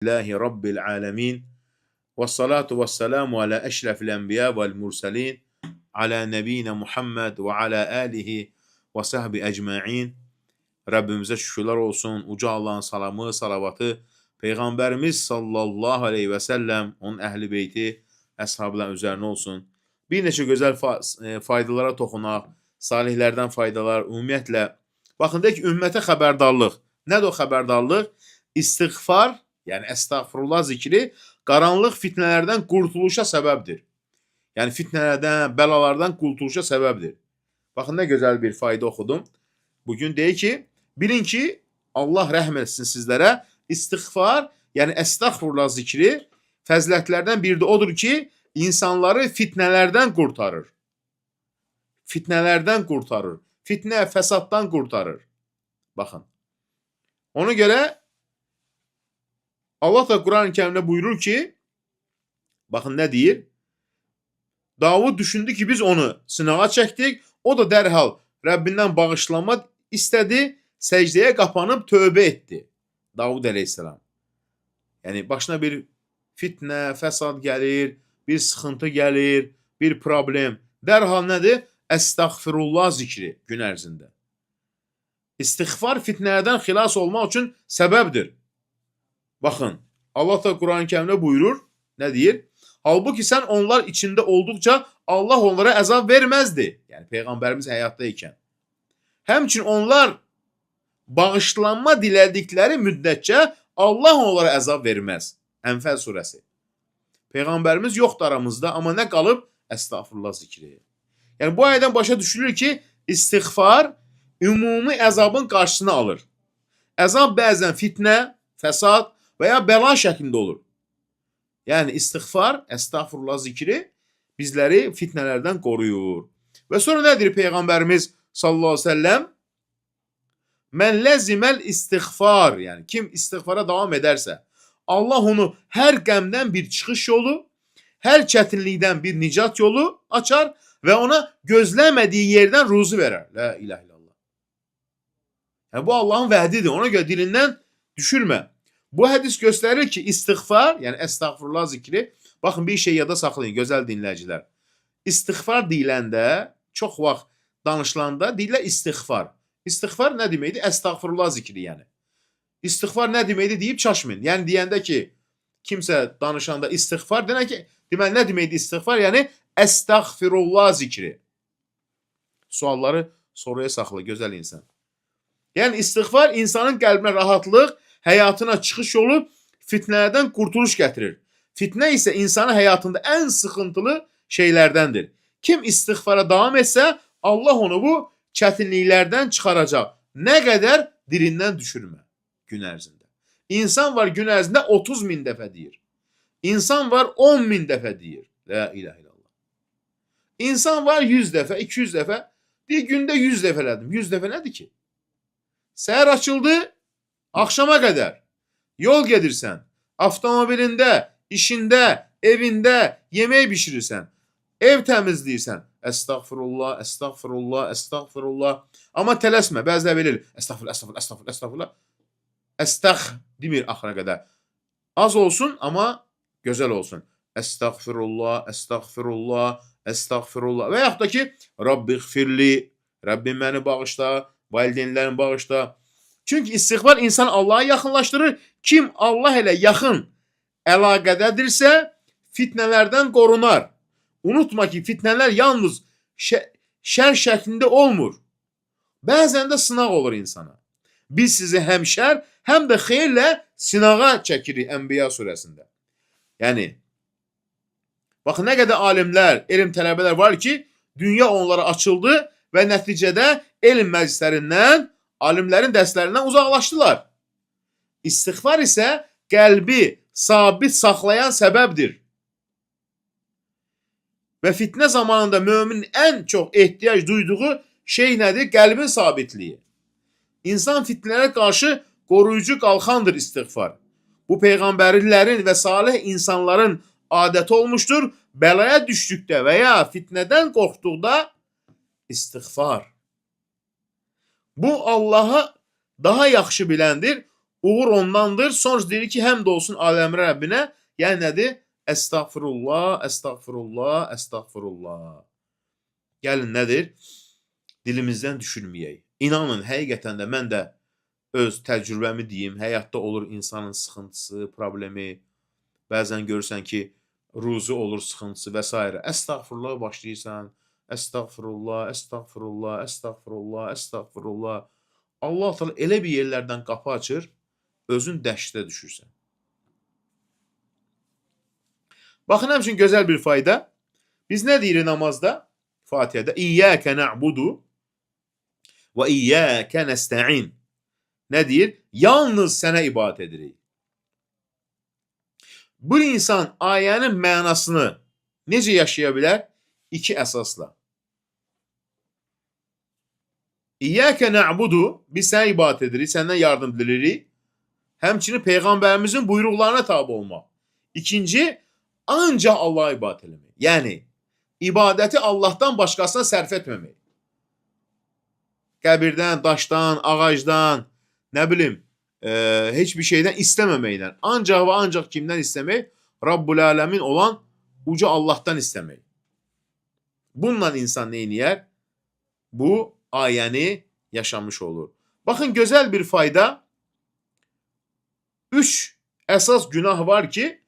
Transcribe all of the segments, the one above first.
Lillahi Rabbil alemin. Ve salatu ve selamu ala eşrefil enbiya vel murselin. Ala nebiyina Muhammed ve ala alihi ve sahbi ecma'in. Rabbimize şükürler olsun. Uca Allah'ın salamı, salavatı, Peygamberimiz sallallahu aleyhi ve sellem, onun ehli beyti, əshablar üzerine olsun. Bir neçə gözəl faydalara toxunaq, salihlərdən faydalar, ümumiyyətlə. Baxın, deyək ki, ümmətə xəbərdarlıq. Nədir o xəbərdarlıq? İstiğfar, yəni əstəğfirullah zikri, qaranlıq fitnələrdən qurtuluşa səbəbdir. Yəni fitnələrdən, bəlalardan qurtuluşa səbəbdir. Baxın, nə gözəl bir fayda oxudum. Bugün deyək ki, bilin ki, Allah rəhm etsin sizlərə, istiğfar, yəni əstəğfirullah zikri fəzilətlərdən biri də odur ki, insanları fitnələrdən qurtarır. Fitnələrdən qurtarır. Fitnə, fəsaddan qurtarır. Baxın. Ona görə Allah da Quran-ı Kərimdə buyurur ki, baxın nə deyir? Davud düşündü ki, biz onu sınağa çəkdik, o da dərhal Rəbbindən bağışlanma istədi, səcdəyə qapanıb tövbə etdi. Davud əleyhissalam. Yəni, başına bir fitnə, fəsad gəlir, bir sıxıntı gəlir, bir problem. Dərhal nədir? Əstəğfirullah zikri gün ərzində. İstiğfar fitnələrdən xilas olmaq üçün səbəbdir. Baxın, Allah da Quran-ı Kərimdə buyurur, nə deyir? Halbuki sən onlar içində olduqca Allah onlara əzab verməzdi. Yəni, Peyğəmbərimiz həyatda ikən. Həmçin onlar bağışlanma dilədikləri müddətcə Allah onlara əzab verməz. Ənfəl surəsi. Peyğəmbərimiz yoxdur aramızda, amma nə qalıb? Əstəğfirullah zikri. Yəni, bu ayədən başa düşülür ki, istiğfar ümumi əzabın qarşısını alır. Əzab bəzən fitnə, fəsad və ya bəla şəklində olur. Yəni, istiğfar, əstəğfirullah zikri bizləri fitnələrdən qoruyur. Və sonra nədir Peyğəmbərimiz sallallahu aleyhi ve sellem? Mən ləziməl istiğfar, yəni kim istiğfara davam edərsə, Allah onu hər qəmdən bir çıxış yolu, hər çətinlikdən bir nicat yolu açar və ona gözləmədiyi yerdən ruzu verər. La ilahe illallah. Yəni, bu Allahın vədidir. Ona görə dilindən düşürmə. Bu hədis göstərir ki, istiğfar, yəni əstəğfirullah zikri, baxın, bir şey yada saxlayın, gözəl dinləyicilər. İstiğfar deyiləndə, çox vaxt danışılanda deyirlər istiğfar. İstiğfar nə deməkdir? Əstəğfirullah zikri, yəni. İstiğfar nə deməkdir deyib çaşmayın. Yəni, deyəndə ki, kimsə danışanda istiğfar, deməli, nə deməkdir istiğfar? Yəni, əstəğfirullah zikri. Sualları soruya saxla, gözəl insan. Yəni, istiğfar insanın qəlbinə rahatlıq, həyatına çıxış yolu, fitnələrdən qurtuluş gətirir. Fitnə isə insanın həyatında ən sıxıntılı şeylərdəndir. Kim istiğfara davam etsə, Allah onu bu çətinliklərdən çıxaracaq. Nə qədər dilindən düşürmə gün ərzində. İnsan var gün ərzində 30 min dəfə deyir. İnsan var 10 min dəfə deyir. La ilahe illallah. İnsan var 100 dəfə, 200 dəfə. Bir gündə 100 dəfə elədim. 100 dəfə nədir ki? Səhər açıldı, axşama qədər yol gedirsən, avtomobilində, işində, evində yemək bişirirsən, ev təmizləyirsən. Əstəğfirullah, əstəğfirullah, əstəğfirullah. Amma tələsmə, bəzilər bilir. Əstəğfirullah, əstəğfirullah, əstəğfirullah, əstəğfirullah. Əstəğ demir axıra qədər. Az olsun, amma gözəl olsun. Əstəğfirullah, əstəğfirullah, əstəğfirullah. Və yaxud da ki, Rabbi xfirli, Rabbim məni bağışla, valideynlərini bağışla. Çünki istiğfar insan Allah'a yaxınlaşdırır. Kim Allah ilə yaxın əlaqədədirsə, fitnələrdən qorunar. Unutma ki, fitnələr yalnız şər şəklində olmur. Bəzən də sınaq olur insana. Biz sizi həm şər, həm də xeyirlə sınağa çəkirik Ənbiya surəsində. Yəni, baxın, nə qədər alimlər, elm tələbələr var ki, dünya onlara açıldı və nəticədə elm məclislərindən, alimlərin dərslərindən uzaqlaşdılar. İstiğfar isə qəlbi sabit saxlayan səbəbdir. Və fitnə zamanında müminin ən çox ehtiyac duyduğu şey nədir? Qəlbin sabitliyi. İnsan fitnələrə qarşı qoruyucu qalxandır istiğfar. Bu peyğəmbərlərin və salih insanların adəti olmuşdur. Bəlaya düşdükdə və ya fitnədən qorxduqda istiğfar. Bu Allah'a daha yaxşı biləndir. Uğur ondandır. Sonra deyir ki, həmd olsun aləmrə Rəbbinə. Yəni nədir? Əstəğfirullah, əstəğfirullah, əstəğfirullah. Gəlin nədir? Dilimizdən düşürməyək. İnanın, həqiqətən də mən də öz təcrübəmi deyim. Həyatda olur insanın sıxıntısı, problemi. Bəzən görürsən ki, ruzi olur sıxıntısı və s. Əstəğfirullah başlayırsan. Əstəğfirullah, əstəğfirullah, əstəğfirullah, əstəğfirullah. Allah Teala elə bir yerlərdən qapı açır, özün dəhşətə düşürsən. Baxın, həmçinin gözəl bir fayda. Biz nə deyirik namazda? Fatihədə İyyəkə na'budu və iyyəkə nəstə'in. Nə deyir? Yalnız sənə ibadət edirik. Bu insan ayənin mənasını necə yaşaya bilər? İki əsasla. İyyəkə na'budu, biz sənə ibadət edirik, səndən yardım dilirik. Həmçinin Peyğəmbərimizin buyruqlarına tabi olmaq. İkinci, ancaq Allah'a ibadət eləmək. Yəni, ibadəti Allahdan başqasına sərf etməmək. Qəbirdən, daşdan, ağacdan, nə bilim, heç bir şeydən istəməməkdən. Ancaq və ancaq kimdən istəmək? Rabbul Aləmin olan uca Allahdan istəmək. Bununla insan neyniyər? Bu ayəni yaşamış olur. Baxın, gözəl bir fayda. 3 əsas günah var ki,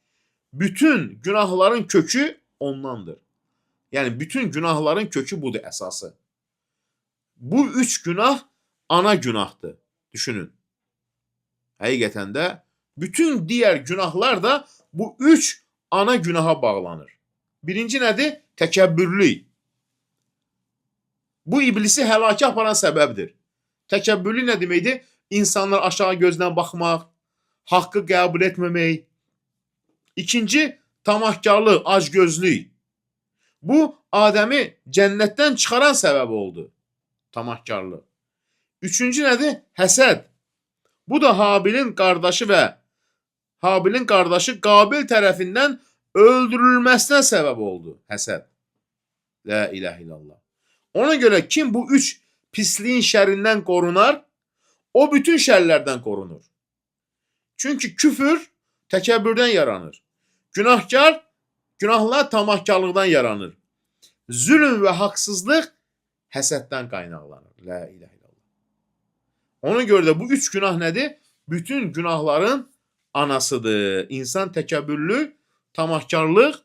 bütün günahların kökü ondandır. Yəni, bütün günahların kökü budur əsası. Bu 3 günah ana günahdır. Düşünün. Həqiqətən də bütün digər günahlar da bu 3 ana günaha bağlanır. Birinci nədir? Təkəbbürlük. Bu iblisi həlakə aparan səbəbdir. Təkəbbürlük nə deməkdir? İnsanlar aşağı gözdən baxmaq, haqqı qəbul etməmək. İkinci, tamahkarlıq, acgözlük. Bu, Adəmi cənnətdən çıxaran səbəb oldu. Tamahkarlıq. Üçüncü nədir? Həsəd. Bu da Habilin qardaşı və Habilin qardaşı Qabil tərəfindən öldürülməsinə səbəb oldu. Həsəd. La ilahe illallah. Ona görə kim bu 3 pisliyin şərindən qorunar, o bütün şərlərdən qorunur. Çünki küfür təkəbbürdən yaranır. Günahlar tamahkarlıqdan yaranır. Zülm və haqsızlıq həsəddən qaynaqlanır. La ilahe illallah. Ona görə də bu 3 günah nədir? Bütün günahların anasıdır. İnsan təkəbbürlü, tamahkarlıq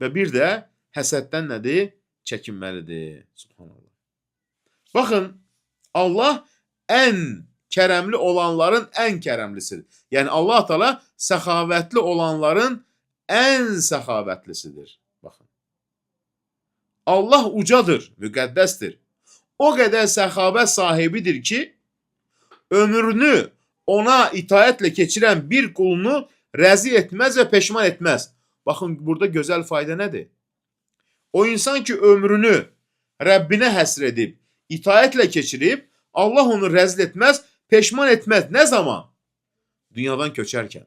və bir də həsəddən nədir? Çəkinməlidir. Subhanallah. Baxın, Allah ən kərəmli olanların ən kərəmlisidir. Yəni, Allah Teala səxavətli olanların ən səxavətlisidir. Baxın. Allah ucadır, müqəddəsdir. O qədər səxavət sahibidir ki, ömrünü ona itaətlə keçirən bir qulunu rəzi etməz və peşman etməz. Baxın, burada gözəl fayda nədir? O insan ki, ömrünü Rəbbinə həsr edib, itaətlə keçirib, Allah onu rəzil etməz, peşman etməz. Nə zaman? Dünyadan köçərkən.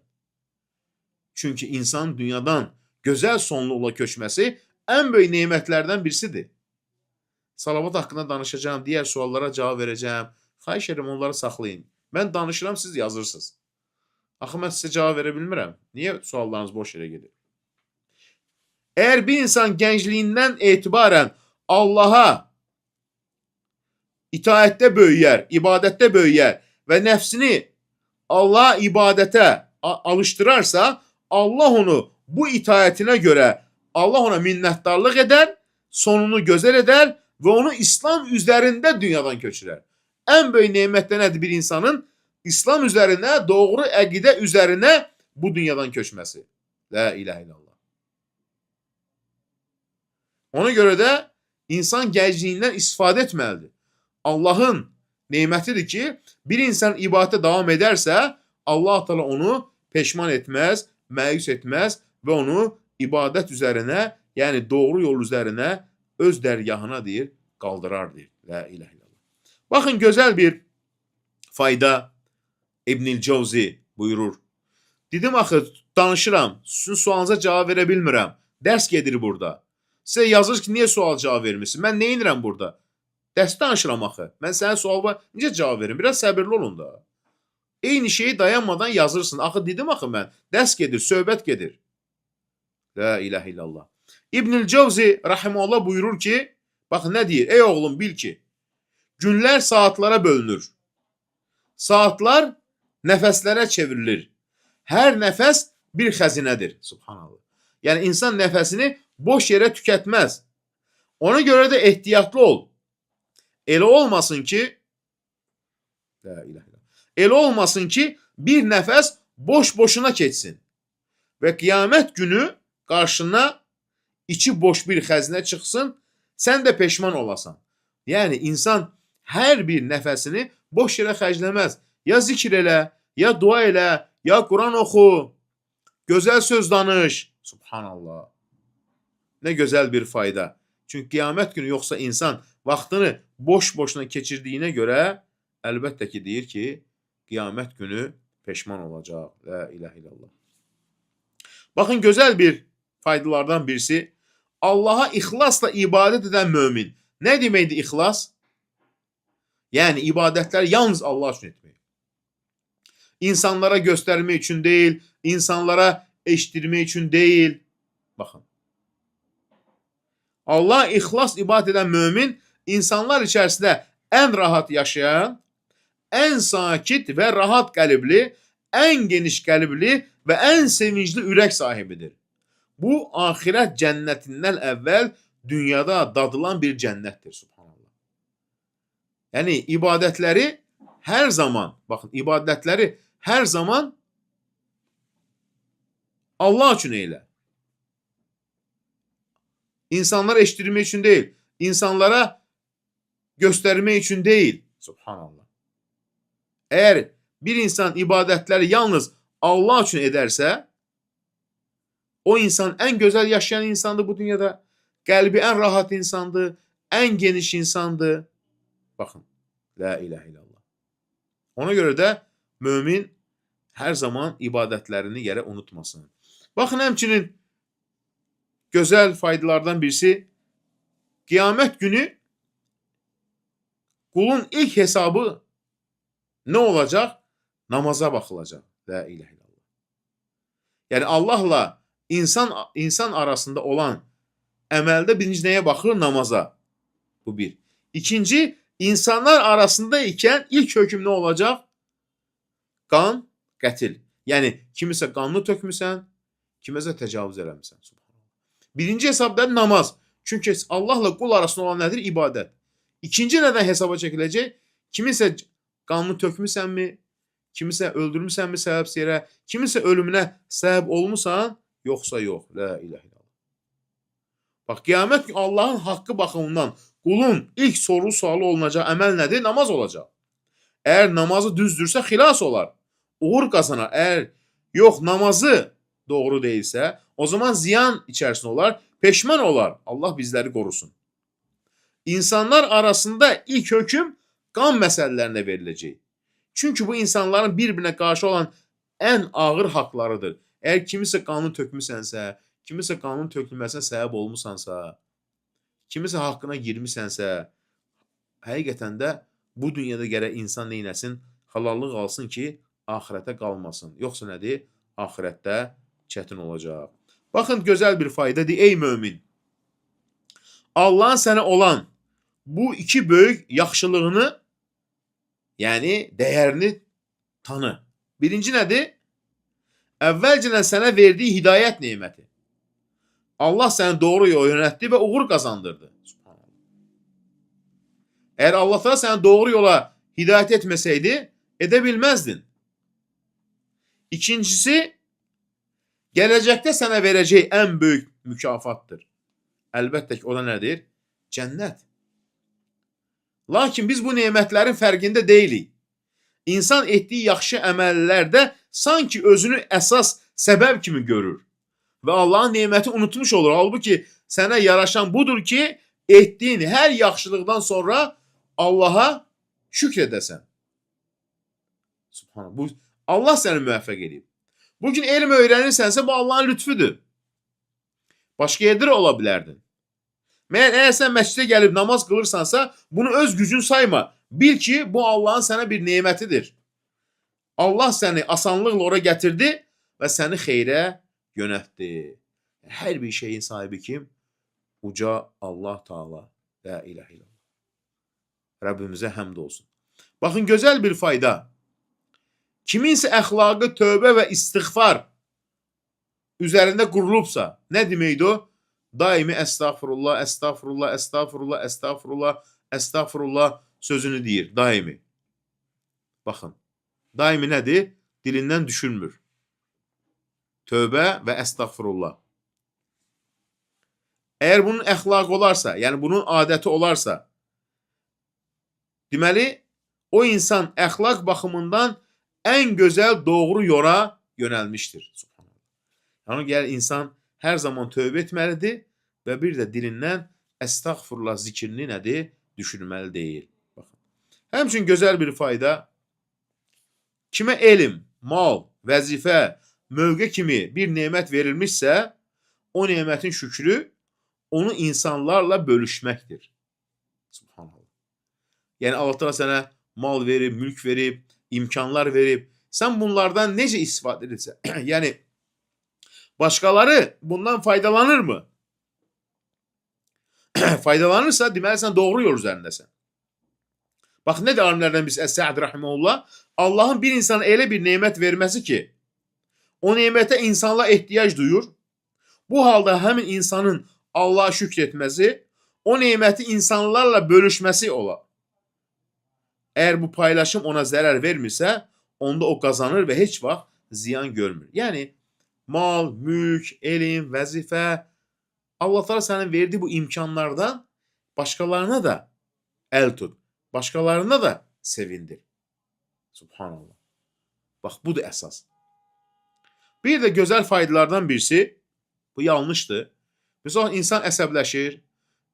Çünki insan dünyadan gözəl sonluqla köçməsi ən böyük nemətlərdən birisidir. Salavat haqqında danışacağım, digər suallara cavab verəcəm. Xahiş edirəm, onları saxlayın. Mən danışıram, siz yazırsınız. Axı, mən sizə cavab verə bilmirəm. Niyə suallarınız boş yerə gedir? Əgər bir insan gəncliyindən etibarən Allaha itaətdə böyüyər, ibadətdə böyüyər və nəfsini Allaha ibadətə alışdırarsa, Allah onu bu itaətinə görə Allah ona minnətdarlıq edər, sonunu gözəl edər və onu İslam üzərində dünyadan köçürər. Ən böyük nemətdə nədir bir insanın? İslam üzərinə, doğru əqidə üzərinə bu dünyadan köçməsi. La ilahe illallah. Ona görə də insan gəncliyindən istifadə etməlidir. Allahın nemətidir ki, bir insan ibadətə davam edərsə, Allah Teala onu peşman etməz, məyus etməz və onu ibadət üzərinə, yəni doğru yol üzərinə öz dərgahına deyir, qaldırar deyir. La ilahe illallah. Baxın, gözəl bir fayda İbn-i Cavzi buyurur. Dedim, axı, danışıram, sizin sualınıza cavab verə bilmirəm. Dərs gedir burada. Sizə yazır ki, niyə sual cavab vermirsin? Mən nə edirəm burada? Dərs danışıram axı. Mən sənə sualıma necə cavab verim? Biraz səbirli olun da. Eyni şeyi dayanmadan yazırsın. Axı dedim axı mən. Dərs gedir, söhbət gedir. La ilahe illallah. İbnül Cevzi rahimehullah buyurur ki, baxın nə deyir? Ey oğlum bil ki, günlər saatlara bölünür. Saatlar nəfəslərə çevrilir. Hər nəfəs bir xəzinədir. Subhanallah. Yəni insan nəfəsini boş yerə tükətməz. Ona görə də ehtiyatlı ol. Elə olmasın ki, la ilahe illallah. Elə olmasın ki, bir nəfəs boş-boşuna keçsin. Və qiyamət günü qarşına içi boş bir xəzinə çıxsın, sən də peşman olasan. Yəni insan hər bir nəfəsini boş yerə xərcləməz. Ya zikr elə, ya dua elə, ya Quran oxu, gözəl söz danış. Subhanallah. Nə gözəl bir fayda. Çünki qiyamət günü yoxsa insan vaxtını boş-boşuna keçirdiyinə görə əlbəttə ki, deyir ki, qiyamət günü peşman olacaq. La ilahe illallah. Baxın, gözəl bir faydalardan birisi, Allaha ixlasla ibadət edən mömin. Nə deməkdir ixlas? Yəni, ibadətlər yalnız Allah üçün etmək. İnsanlara göstərmək üçün deyil, insanlara eşitdirmək üçün deyil. Baxın. Allah ixlas ibadət edən mömin, insanlar içərisində ən rahat yaşayan, ən sakit və rahat qəlbli, ən geniş qəlbli və ən sevincli ürək sahibidir. Bu, axirət cənnətindən əvvəl dünyada dadılan bir cənnətdir. Subhanallah. Yəni, ibadətləri hər zaman, baxın, ibadətləri hər zaman Allah üçün eylə. İnsanlara eşitdirmək üçün deyil, insanlara göstərmək üçün deyil. Subhanallah. Əgər bir insan ibadətləri yalnız Allah üçün edərsə, o insan ən gözəl yaşayan insandır bu dünyada, qəlbi ən rahat insandır, ən geniş insandır. Baxın, la ilahe illallah. Ona görə də mömin hər zaman ibadətlərini yerə unutmasın. Baxın, həmçinin gözəl faydalardan birisi, qiyamət günü qulun ilk hesabı nə olacaq? Namaza baxılacaq. La ilahe illallah. Yəni Allahla insan arasında olan əməldə birinci nəyə baxır? Namaza. Bu bir. İkinci, insanlar arasında ikən ilk hökm nə olacaq? Qan, qətil. Yəni kimisə qanını tökmüsən, kiməsə təcavüz eləmisən. Birinci hesabda namaz. Çünki Allahla qul arasında olan nədir? İbadət. İkinci nədən hesaba çəkiləcək? Kimisə qanını tökmüsənmi? Kimisə öldürmüsənmi səbəbsiz yerə? Kimisə ölümünə səbəb olmusan? Yoxsa yox. La ilahe illallah. Bax, qiyamət günü Allahın haqqı baxımından qulun ilk soru-sualı olunacaq əməl nədir? Namaz olacaq. Əgər namazı düzdürsə xilas olar. Uğur qazanar. Əgər yox, namazı doğru deyilsə, o zaman ziyan içərisində olar, peşman olar. Allah bizləri qorusun. İnsanlar arasında ilk hökm qan məsələlərində veriləcək. Çünki bu insanların bir-birinə qarşı olan ən ağır haqlarıdır. Əgər kimisə qanını tökmüsənsə, kimisə qanının tökülməsinə səbəb olmusansa, kimisə haqqına girmisənsə, həqiqətən də bu dünyada gərək insan neynəsin? Halallıq alsın ki, axirətə qalmasın. Yoxsa nədir? Axirətdə çətin olacaq. Baxın, gözəl bir faydadır. Ey mömin! Allahın sənə olan bu iki böyük yaxşılığını, yəni dəyərini tanı. Birinci nədir? Əvvəlcədən sənə verdiyi hidayət neməti. Allah səni doğru yola yönəltdi və uğur qazandırdı. Əgər Allah da səni doğru yola hidayət etməsəydi, edə bilməzdin. İkincisi, gələcəkdə sənə verəcək ən böyük mükafatdır. Əlbəttə ki, o da nədir? Cənnət. Lakin biz bu nemətlərin fərqində deyilik. İnsan etdiyi yaxşı əməllərdə sanki özünü əsas səbəb kimi görür. Və Allahın neməti unutmuş olur. Halbuki sənə yaraşan budur ki, etdiyin hər yaxşılıqdan sonra Allaha şükr edəsən. Subhanallah. Bu, Allah səni müvəffəq edib. Bugün elm öyrənirsənsə, bu Allahın lütfüdür. Başqa yerdə ola bilərdin. Məyər əgər sən məscidə gəlib namaz qılırsansa, bunu öz gücün sayma. Bil ki, bu Allahın sənə bir nemətidir. Allah səni asanlıqla ora gətirdi və səni xeyrə yönəltdi. Hər bir şeyin sahibi kim? Uca Allah Taala. La ilahe illallah. Rəbbimizə həmd olsun. Baxın, gözəl bir fayda. Kiminsə əxlaqı tövbə və istiğfar üzərində qurulubsa, nə deməkdir o? Daimi əstağfurullah, əstağfurullah, əstağfurullah, əstağfurullah, əstağfurullah sözünü deyir, daimi. Baxın, daimi nədir? Dilindən düşülmür. Tövbə və əstağfurullah. Əgər bunun əxlaqı olarsa, yəni bunun adəti olarsa, deməli, o insan əxlaq baxımından ən gözəl doğru yola yönəlmişdir. Yəni, gəlir insan hər zaman tövbə etməlidir və bir də dilindən əstağfurullah zikrini nədir? Düşürməli deyil. Baxın. Həmçinin gözəl bir fayda, kimə elm, mal, vəzifə, mövqe kimi bir nemət verilmişsə, o nemətin şükrü onu insanlarla bölüşməkdir. Subhanallah. Yəni, Allah Teala sənə mal verib, mülk verib, imkanlar verib. Sən bunlardan necə istifadə edirsən? Yəni, başqaları bundan faydalanır mı? Faydalanırsa, deməli, sən doğru yol üzərindəsən. Bax, nədir alimlərdən biz Əs-Sə'd rəhməhullah? Allahın bir insana elə bir nemət verməsi ki, o nemətə insanlar ehtiyac duyur. Bu halda həmin insanın Allah'a şükr etməsi, o neməti insanlarla bölüşməsi olar. Əgər bu paylaşım ona zərər vermirsə, onda o qazanır və heç vaxt ziyan görmür. Yəni, mal, mülk, elm, vəzifə, Allah Teala sənin verdiyi bu imkanlardan başqalarına da əl tut, başqalarına da sevindir. Subhanallah. Bax, bu da əsas. Bir də gözəl faydalardan birisi, bu yanlışdır. Mesela insan əsəbləşir,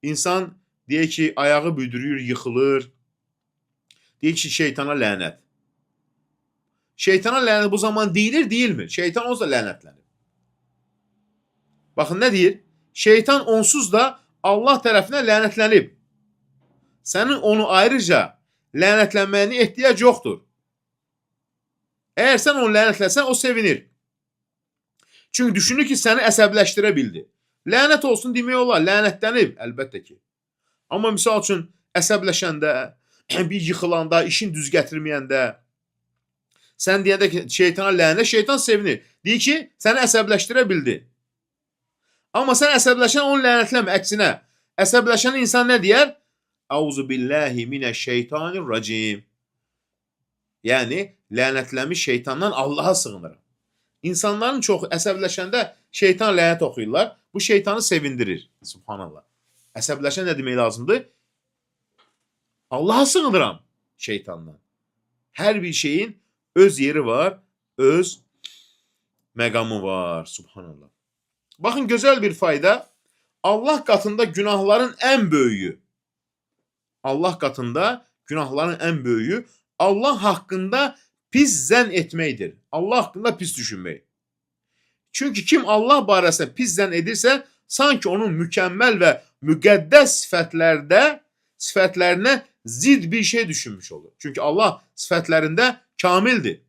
insan deyək ki, ayağı büdürür, yıxılır, deyək ki, şeytana lənət. Şeytana lənət bu zaman deyilir, deyilmir? Şeytan onsuz da lənətlənir. Baxın, nə deyir? Şeytan onsuz da Allah tərəfinə lənətlənib. Sənin onu ayrıca lənətlənməyine ehtiyac yoxdur. Əgər sən onu lənətləsən, o sevinir. Çünki düşünür ki, səni əsəbləşdirə bildi. Lənət olsun demək olar, lənətlənib, əlbəttə ki. Amma misal üçün əsəbləşəndə, bir yıxılanda, işin düz gətirməyəndə, sən deyəndə ki, şeytana lənət, şeytan sevinir. Deyir ki, səni əsəbləşdirə bildi. Amma sən əsəbləşən onu lənətləmə, əksinə. Əsəbləşən insan nə deyər? Auzu billahi minəşşeytanirracim. Yəni, lənətləmiş şeytandan Allaha sığınırım. İnsanların çoxu əsəbləşəndə şeytan lənət oxuyurlar. Bu şeytanı sevindirir. Subhanallah. Əsəbləşən nə demək lazımdır? Allaha sığınıram şeytandan. Hər bir şeyin öz yeri var, öz məqamı var. Subhanallah. Baxın, gözəl bir fayda. Allah qatında günahların ən böyüyü. Allah qatında günahların ən böyüyü Allah haqqında pis zənn etməkdir. Allah haqqında pis düşünmək. Çünki kim Allah barəsində pis zənn edirsə, sanki onun mükəmməl və müqəddəs sifətlərinə zid bir şey düşünmüş olur. Çünki Allah sifətlərində kamildir.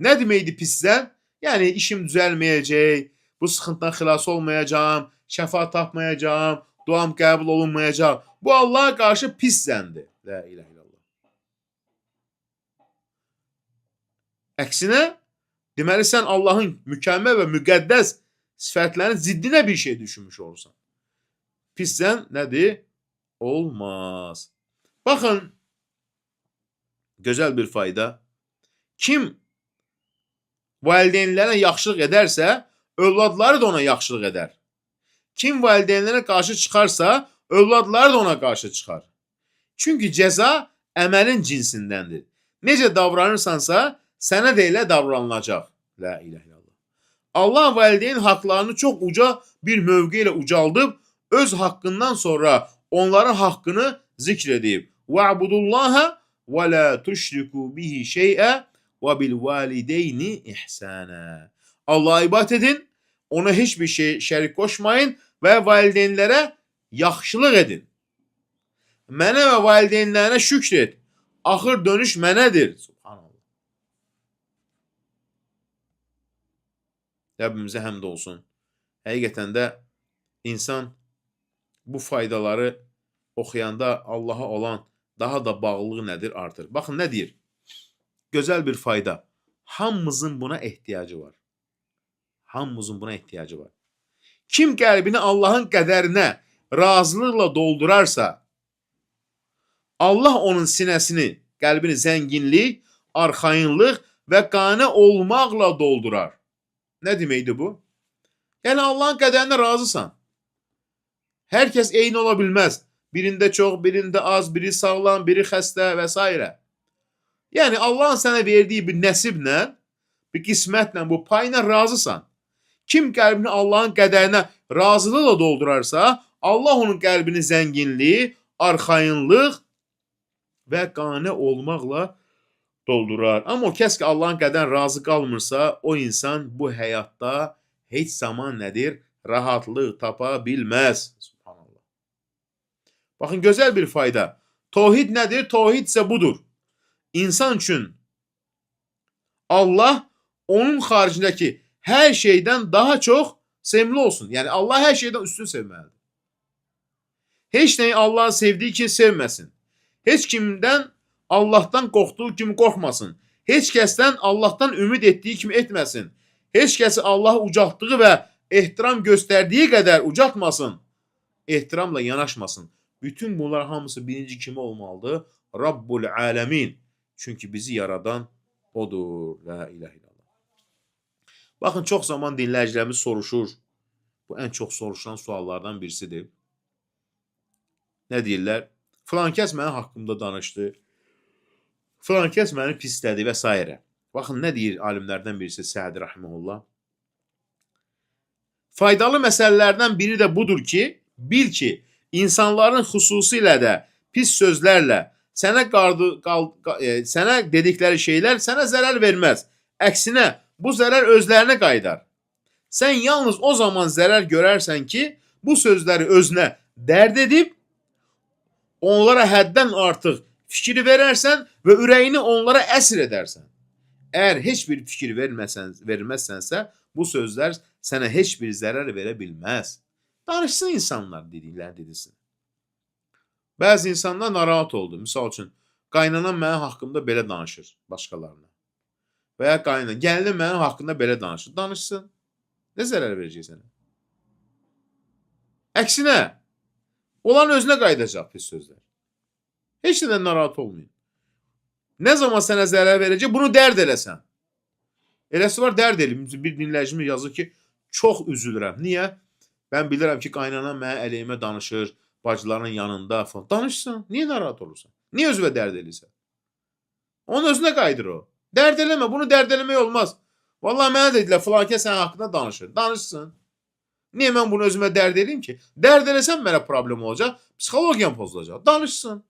Nə deməkdir pis zənn? Yəni, işim düzəlməyəcək, bu sıxıntıdan xilas olmayacağım, şəfa tapmayacağım, duam qəbul olunmayacaq. Bu Allah'a qarşı pis zəndir. La ilahe illallah. Əksinə, deməli sən Allahın mükəmməl və müqəddəs sifətlərinin ziddinə bir şey düşünmüş olursan. Pis zənn nədir? Olmaz. Baxın, gözəl bir fayda. Kim valideynlərə yaxşılıq edərsə, övladları da ona yaxşılıq edər. Kim valideynlərə qarşı çıxarsa, övladları da ona qarşı çıxar. Çünki cəza əməlin cinsindəndir. Necə davranırsansa, sənə də elə davranılacaq. La ilahe illallah. Allah valideyn haqlarını çox uca bir mövqe ilə ucaldıb, öz haqqından sonra onların haqqını zikr edib. وَعْبُدُوا وَلَا تُشْرِكُوا بِهِ شَيْئًا وَبِالْوَالِدَيْنِ إِحْسَانًا. Allah'a ibadət edin, ona heç bir şey şərik qoşmayın və valideynlərə yaxşılıq edin. Mənə və valideynlərə şükr et. Axır dönüş mənədir. Subhanallah. Rəbbimizə həmd olsun. Həqiqətən də insan bu faydaları oxuyanda Allaha olan daha da bağlılığı nədir? Artır. Baxın nə deyir? Gözəl bir fayda. Hamımızın buna ehtiyacı var. Hamımızın buna ehtiyacı var. Kim qəlbini Allahın qədərinə razılıqla doldurarsa, Allah onun sinəsini, qəlbini zənginlik, arxayınlıq və qane olmaqla doldurar. Nə deməkdir bu? Yəni Allahın qədərinə razısan. Hər kəs eyni ola bilməz. Birində çox, birində az, biri sağlam, biri xəstə və s. Yəni Allahın sənə verdiyi bir nəsiblə, bir qismətlə, bu payla razısan. Kim qəlbini Allahın qədərinə razılıqla doldurarsa, Allah onun qəlbini zənginlik, arxayınlıq və qane olmaqla doldurar. Amma o kəs ki Allahın qədərinə razı qalmırsa, o insan bu həyatda heç zaman nədir? Rahatlıq tapa bilməz. Subhanallah. Baxın, gözəl bir fayda. Tevhid nədir? Tevhid isə budur. İnsan üçün Allah onun xaricindəki hər şeydən daha çox sevimli olsun. Yəni Allah hər şeydən üstün sevməlidir. Heç nəyi Allahın sevdiyi kimi sevməsin. Heç kimdən Allahdan qorxduğu kimi qorxmasın. Heç kəsdən Allahdan ümid etdiyi kimi etməsin. Heç kəsi Allah ucaltdığı və ehtiram göstərdiyi qədər ucaltmasın. Ehtiramla yanaşmasın. Bütün bunlar hamısı birinci kimi olmalıdır? Rabbul aləmin. Çünki bizi yaradan odur. La ilahe illallah. Baxın, çox zaman dinləyicilərimiz soruşur. Bu ən çox soruşulan suallardan birisidir. Nə deyirlər? Filan kəs mənim haqqımda danışdı. Filan kəs məni pislədi və s. Baxın, nə deyir alimlərdən birisi Sədi Rahiməhullah? Faydalı məsələlərdən biri də budur ki, bil ki, insanların xüsusilə də pis sözlərlə sənə dedikləri şeylər sənə zərər verməz. Əksinə, bu zərər özlərinə qaydar. Sən yalnız o zaman zərər görərsən ki, bu sözləri özünə dərd edib, onlara həddən artıq fikir verərsən və ürəyini onlara əsir edərsən. Əgər heç bir fikir verməzsənsə, bu sözlər sənə heç bir zərər verə bilməz. Danışsın insanlar dedilsin. Bəzi insanlar narahat oldu. Misal üçün, qaynanam mənim haqqımda belə danışır başqalarına. Və ya gəlinim mənim haqqımda belə danışır. Danışsın. Nə zərər verəcək sənə? Əksinə, olan özünə qaydacaq pis sözlər. Heç nədən narahat olmayın. Nə zaman sənə zərər verəcək, bunu dərd eləsən. Eləsi var, dərd eləyim. Bir dinləyicimiz yazır ki, çox üzülürəm. Niyə? Mən bilirəm ki, qaynanam mənə əleyhimə danışır, bacıların yanında falan. Danışsın. Niyə narahat olursan? Niyə özünə dərd eləyirsən? Onun özünə qaydır o. Dərd eləmə, bunu dərd eləmək olmaz. Vallahi mənə dedilər, filan kəs sənin haqqında danışır. Danışsın. Niyə mən bunu özümə dərd eləyim ki? Dərd eləsəm mənə problem olacaq, psixologiyam pozulacaq. Danışsın.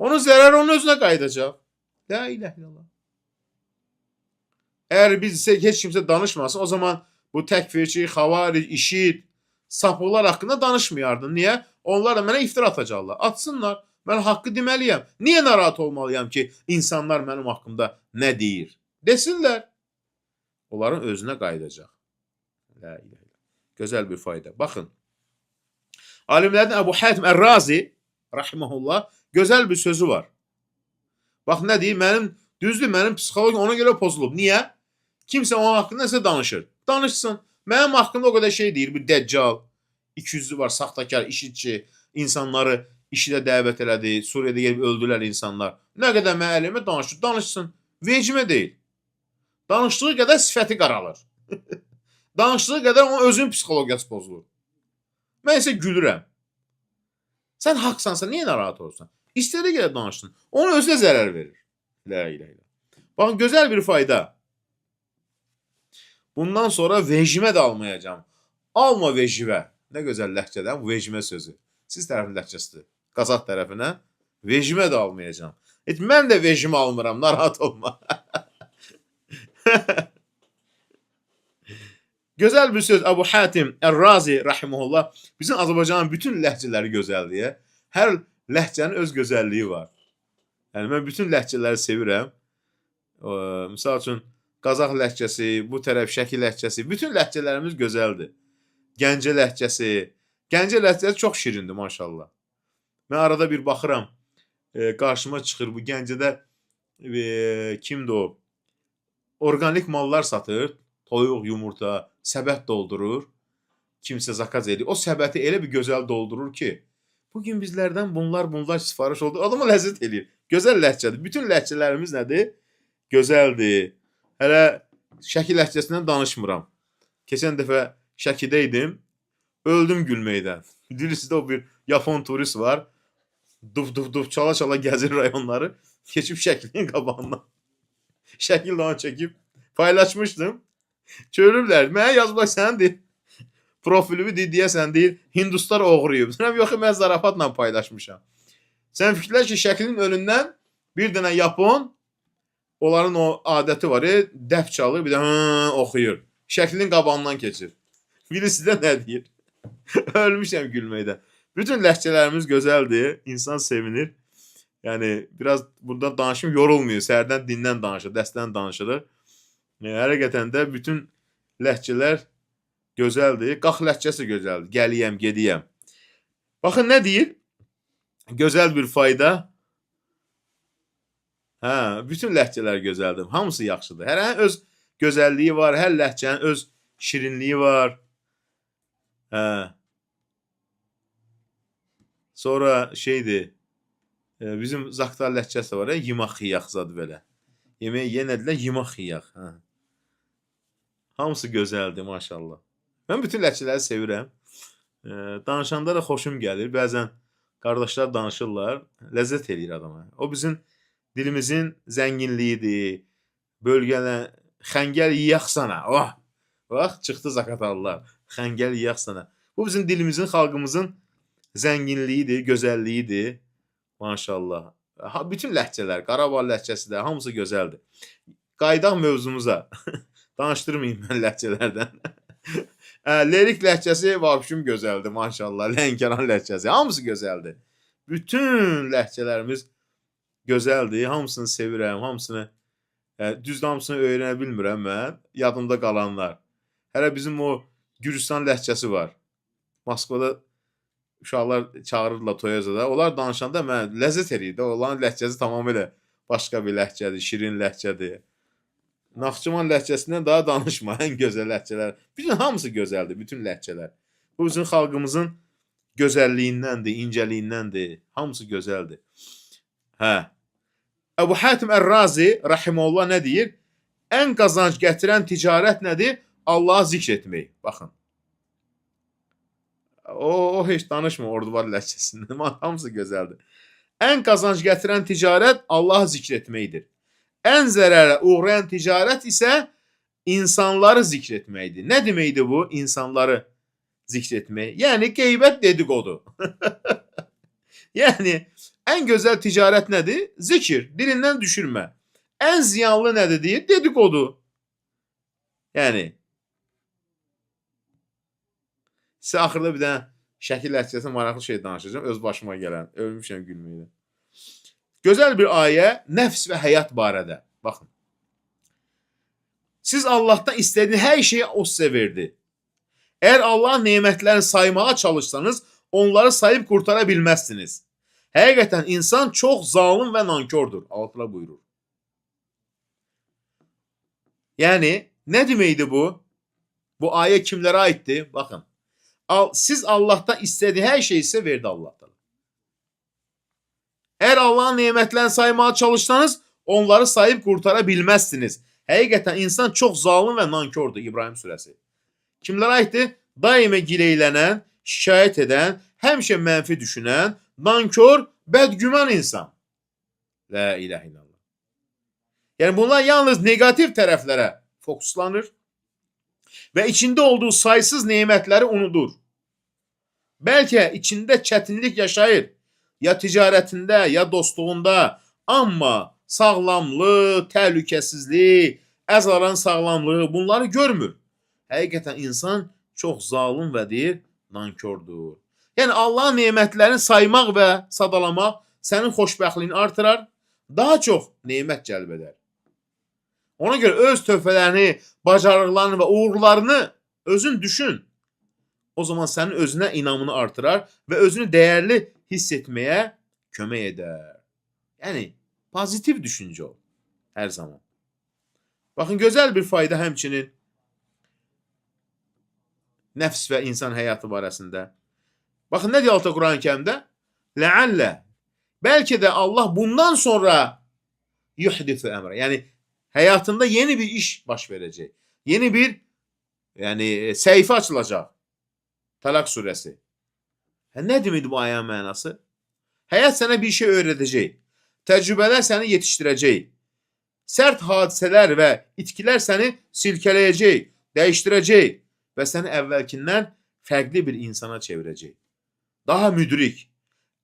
Onun zərəri onun özünə qayıdacaq. La ilahe illallah. Əgər biz heç kimsə danışmasın, o zaman bu təkfirçi, xavaric, işid, sapıqlar haqqında danışmayardın. Niyə? Onlar da mənə iftira atacaqlar. Atsınlar. Mən haqqı deməliyəm. Niyə narahat olmalıyam ki, insanlar mənim haqqımda nə deyir? Desinlər. Onların özünə qayıdacaq. La ilahe illallah. Gözəl bir fayda. Baxın. Alimlərdən Əbu Hatim Ər-Razi rahimehullah gözəl bir sözü var. Bax nə deyir? Mənim psixologiyam ona görə pozulub. Niyə? Kimsə onun haqqında nəsə danışır. Danışsın. Mənim haqqımda o qədər şey deyir. Bir dəccal, 200'lü var, saxtakar, işitçi, insanları işidə dəvət elədi. Suriyada gelib öldülər insanlar. Nə qədər mənə əleyhimə danışır. Danışsın. Vecimə deyil. Danışdığı qədər sifəti qaralır. Danışdığı qədər onun özünün psixologiyası pozulur. Mən isə gülürəm. Sən haqsansa niyə narahat olursan? İstədiyi qədər danışsın. Onun özünə zərər verir. La ilahe illallah. Baxın, gözəl bir fayda. Bundan sonra vecimə də almayacağım. Alma vecivə. Nə gözəl ləhcədən bu vecimə sözü. Siz tərəfin ləhcəsidir. Qazaq tərəfinə vecimə də almayacağım. Mən də vecimə almıram, narahat olma. Gözəl bir söz Əbu Hatim Ər-Razi rahimehullah. Bizim Azərbaycanın bütün ləhcələri gözəldir. Hər ləhcənin öz gözəlliyi var. Yəni mən bütün ləhcələri sevirəm. Misal üçün Qazaq ləhcəsi, bu tərəf Şəki ləhcəsi, bütün ləhcələrimiz gözəldir. Gəncə ləhcəsi. Gəncə ləhcəsi çox şirindir maşallah. Mən arada bir baxıram, qarşıma çıxır bu Gəncədə kimdir o? Orqanik mallar satır, toyuq, yumurta, səbət doldurur. Kimsə zakaz edir. O səbəti elə bir gözəl doldurur ki, bugün bizlərdən bunlar sifariş oldu. Adama ləzzət eləyir. Gözəl ləhcədir. Bütün ləhcələrimiz nədir? Gözəldir. Hələ Şəki ləhcəsindən danışmıram. Keçən dəfə Şəkidə idim. Öldüm gülməkdən. Dilisizdə o bir Yapon turist var. Duf çala gəzir rayonları. Keçib Şəkilin qabağından. Şəkil də onu çəkib paylaşmışdım. Görürlər. Mənə yazıblar səndir. Profilimi deyəsən deyir, Hinduslar oğruyub. Deyirəm, yox, mən zarafatla paylaşmışam. Sən fikirlər ki, Şəklin önündən bir dənə Yapon, onların o adəti var, dəf çalır, bir də oxuyur. Şəklin qabağından keçir. Birisi də nə deyir? Ölmüşəm gülməkdən. Bütün ləhcələrimiz gözəldir, insan sevinir. Yəni, biraz burada danışım yorulmuyor. Səhərdən dindən danışır, dəstdən danışılır. Həqiqətən də bütün ləhcələr gözəldir. Qax ləhcəsi gözəldir. Gəliyəm, gediyəm. Baxın, nə deyir? Gözəl bir fayda. Bütün ləhcələr gözəldir. Hamısı yaxşıdır. Hər öz gözəlliyi var. Hər ləhcənin öz şirinliyi var. Sonra şeydir. Bizim Zaqtar ləhcəsi var. Yemək xiyaq zadı belə. Yeməyə yenədilər yemək xiyaq. Hamısı gözəldir, maşallah. Mən bütün ləhcələri sevirəm. Danışanda da xoşum gəlir. Bəzən qardaşlar danışırlar. Ləzzət eləyir adama. O bizim dilimizin zənginliyidir. Bölgələ xəngəl yiyək sana. Bax, çıxdı Zaqatallar. Xəngəl yiyək sana. Bu bizim dilimizin, xalqımızın zənginliyidir, gözəlliyidir. Maşallah. Bütün ləhcələr, Qarabağ ləhcəsi də hamısı gözəldir. Qaydaq mövzumuza. Danışdırmayayım mən ləhcələrdən. Lerik ləhcəsi vabşım gözəldir, maşallah. Lənkəran ləhcəsi, hamısı gözəldir. Bütün ləhcələrimiz gözəldir. Hamısını sevirəm, hamısını düzdür, hamısını öyrənə bilmirəm mən. Yadımda qalanlar. Hələ bizim o Gürcistan ləhcəsi var. Moskvada uşaqlar çağırırlar Toyazada. Onlar danışanda mən ləzzət eləyir. Onların ləhcəsi tamamilə başqa bir ləhcədir, şirin ləhcədir. Naxçıvan ləhcəsindən daha danışma, ən gözəl ləhcələr. Bütün hamısı gözəldir, bütün ləhcələr. Bu bizim xalqımızın gözəlliyindəndir, incəliyindəndir. Hamısı gözəldir. Əbu Hatim Ər-Razi rahimehullah nə deyir? Ən qazanc gətirən ticarət nədir? Allahı zikr etmək. Baxın. O heç danışma Orduvar ləhcəsindən. Hamısı gözəldir. Ən qazanc gətirən ticarət Allahı zikr etməkdir. Ən zərərə uğrayan ticarət isə insanları zikr etməkdir. Nə deməkdir bu? İnsanları zikr etmək. Yəni qeybət dedikodu. Yəni ən gözəl ticarət nədir? Zikir, dilindən düşürmə. Ən ziyanlı nədir deyir? Dedikodu. Yəni sizə axırda bir dənə Şəki ləhcəsində maraqlı şey danışacağım. Öz başıma gələn. Ölmüşəm gülməkdən. Gözəl bir ayə nəfs və həyat barədə. Baxın. Siz Allahdan istədiyiniz hər şeyi o sizə verdi. Əgər Allahın nemətlərini saymağa çalışsanız, onları sayıb qurtara bilməzsiniz. Həqiqətən insan çox zalim və nankordur. Allah buyurur. Yəni, nə deməkdir bu? Bu ayə kimlərə aiddir? Baxın. Siz Allahdan istədiyi hər şeyi sizə verdi Allahdan. Əgər Allahın nemətlərini saymağa çalışsanız, onları sayıb qurtara bilməzsiniz. Həqiqətən insan çox zalim və nankordur. İbrahim surəsi. Kimlərə aiddir? Daimə gileylənən, şikayət edən, həmişə mənfi düşünən, nankor, bədgüman insan. La ilahe illallah. Yəni bunlar yalnız negativ tərəflərə fokuslanır və içində olduğu saysız nemətləri unudur. Bəlkə içində çətinlik yaşayır. Ya ticarətində, ya dostluğunda. Amma sağlamlığı, təhlükəsizliyi, əzalan sağlamlığı bunları görmür. Həqiqətən insan çox zalim və deyir, nankordur. Yəni Allahın nemətlərini saymaq və sadalamaq sənin xoşbəxtliyini artırar, daha çox nemət cəlb edər. Ona görə öz töhfələrini, bacarıqlarını və uğurlarını özün düşün. O zaman sənin özünə inamını artırar və özünü dəyərli hiss etməyə kömək edər. Yəni, pozitiv düşüncə ol hər zaman. Baxın, gözəl bir fayda həmçinin nəfs və insan həyatı barəsində. Baxın, nə deyir Altı Quran-ı Kərimdə? Ləallə. Bəlkə də Allah bundan sonra yuhdithu əmrə. Yəni, həyatında yeni bir iş baş verəcək. Yeni bir səhifə açılacaq. Talaq surəsi. Nə deməkdir bu ayənin mənası? Həyat sənə bir şey öyrədəcək. Təcrübələr səni yetişdirəcək. Sərt hadisələr və itkilər səni silkələyəcək, dəyişdirəcək və səni əvvəlkindən fərqli bir insana çevirəcək. Daha müdrik,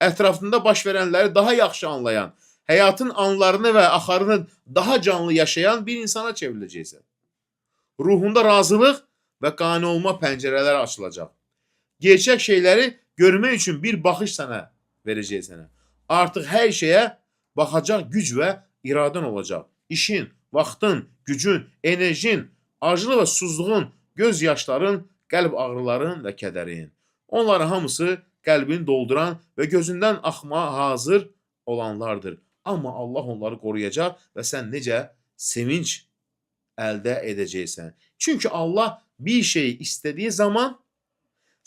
ətrafında baş verənləri daha yaxşı anlayan, həyatın anlarını və axarını daha canlı yaşayan bir insana çevriləcəksən. Ruhunda razılıq və qane olma pəncərələri açılacaq. Gerçək şeyləri görmək üçün bir baxış sənə verəcək sənə. Artıq hər şeyə baxacaq güc və iradən olacaq. İşin, vaxtın, gücün, enerjin, acılı və susuzluğun, göz yaşların, qəlb ağrıların və kədərin. Onların hamısı qəlbini dolduran və gözündən axmağa hazır olanlardır. Amma Allah onları qoruyacaq və sən necə sevinç əldə edəcəksən. Çünki Allah bir şeyi istədiyi zaman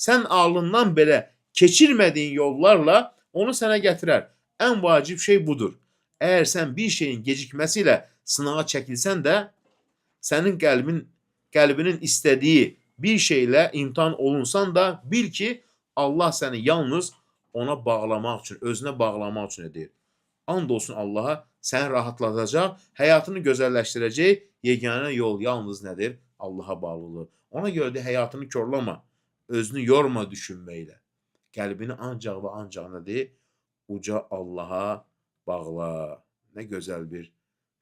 sən ağlından belə keçirmədiyin yollarla onu sənə gətirər. Ən vacib şey budur. Əgər sən bir şeyin gecikməsi ilə sınağa çəkilsən də, sənin qəlbinin istədiyi bir şeylə imtihan olunsan da, bil ki, Allah səni yalnız ona bağlamaq üçün, özünə bağlamaq üçün edir. And olsun Allaha, səni rahatladacaq, həyatını gözəlləşdirəcək yeganə yol yalnız nədir? Allaha bağlılıq. Ona görə də həyatını körlama, özünü yorma düşünməklə. Qəlbini ancaq və ancaq nədir? Uca Allaha bağla. Nə gözəl bir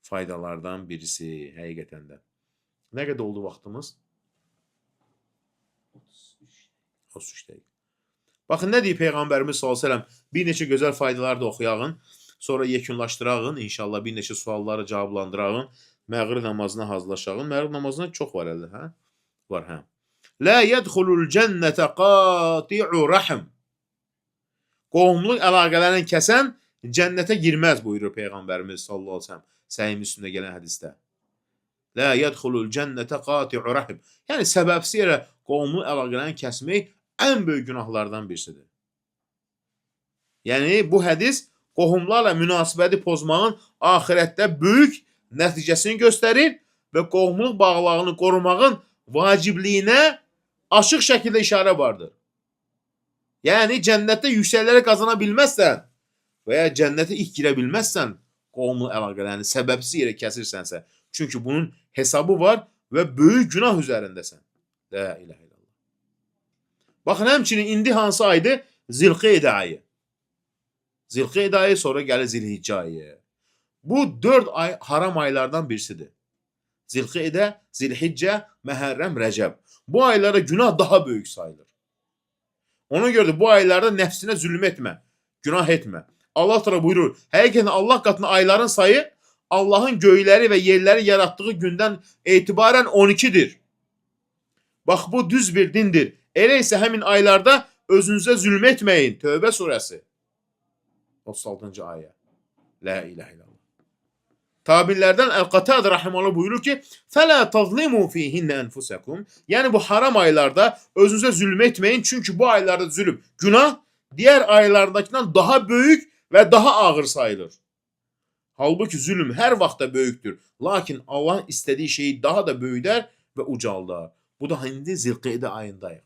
faydalardan birisi həqiqətən də. Nə qədər oldu vaxtımız? 33 dəqiqə. Baxın, nə deyir Peyğəmbərimiz s.ə.v? Bir neçə gözəl faydalar da oxuyağın. Sonra yekunlaşdırağın. İnşallah bir neçə sualları cavablandırağın. Məğrib namazına hazırlaşağın. Məğrib namazına çox var əldə, hə? Var, hə. Lə yədxulul cənnətə qati'u rəhm. Qohumluq əlaqələrini kəsən cənnətə girməz buyurur Peyğəmbərimiz sallallahu əleyhi və səlləm Səhih Müslimdə gələn hədisdə. Lə yədxulul cənnətə qati'u rəhm. Yəni səbəbsiz yerə qohumluq əlaqələrini kəsmək ən böyük günahlardan birisidir. Yəni bu hədis qohumlarla münasibəti pozmağın axirətdə böyük nəticəsini göstərir və qohumluq bağlılığını qorumağın vacibliyinə açıq şəkildə işarə vardır. Yəni cənnətdə yüksəkləri qazana bilməzsən və ya cənnətə ilk girə bilməzsən, qohumluq əlaqələrini səbəbsiz yerə kəsirsənsə, çünki bunun hesabı var və böyük günah üzərindəsən. La ilahə illallah. Baxın, həmçinin indi hansı aydır? Zilqeydə ayı. Zilqeydə ayı, sonra gəlir Zilhiccə ayı. Bu 4 ay haram aylardan birisidir. Zilqeydə, Zilhiccə, Məhərrəm, Rəcəb. Bu aylarda günah daha böyük sayılır. Ona görə də bu aylarda nəfsinə zülm etmə, günah etmə. Allah təala buyurur, həqiqətən Allah qatında ayların sayı Allahın göyləri və yerləri yaratdığı gündən etibarən 12-dir. Bax, bu düz bir dindir. Elə isə həmin aylarda özünüzə zülm etməyin. Tövbə surəsi 36-cı ayə. La ilahə illallah. Tabinlərdən Əl-Qatad rahimehullah buyurur ki: "Fələ tazlimu fihinə enfusakum." Yəni bu haram aylarda özünüzə zülm etməyin, çünki bu aylarda zülm, günah digər aylardakindən daha böyük və daha ağır sayılır. Halbuki zülm hər vaxtda böyükdür, lakin Allahın istədiyi şeyi daha da böyüdər və ucaldar. Bu da indi Zilqeydə ayındayıq.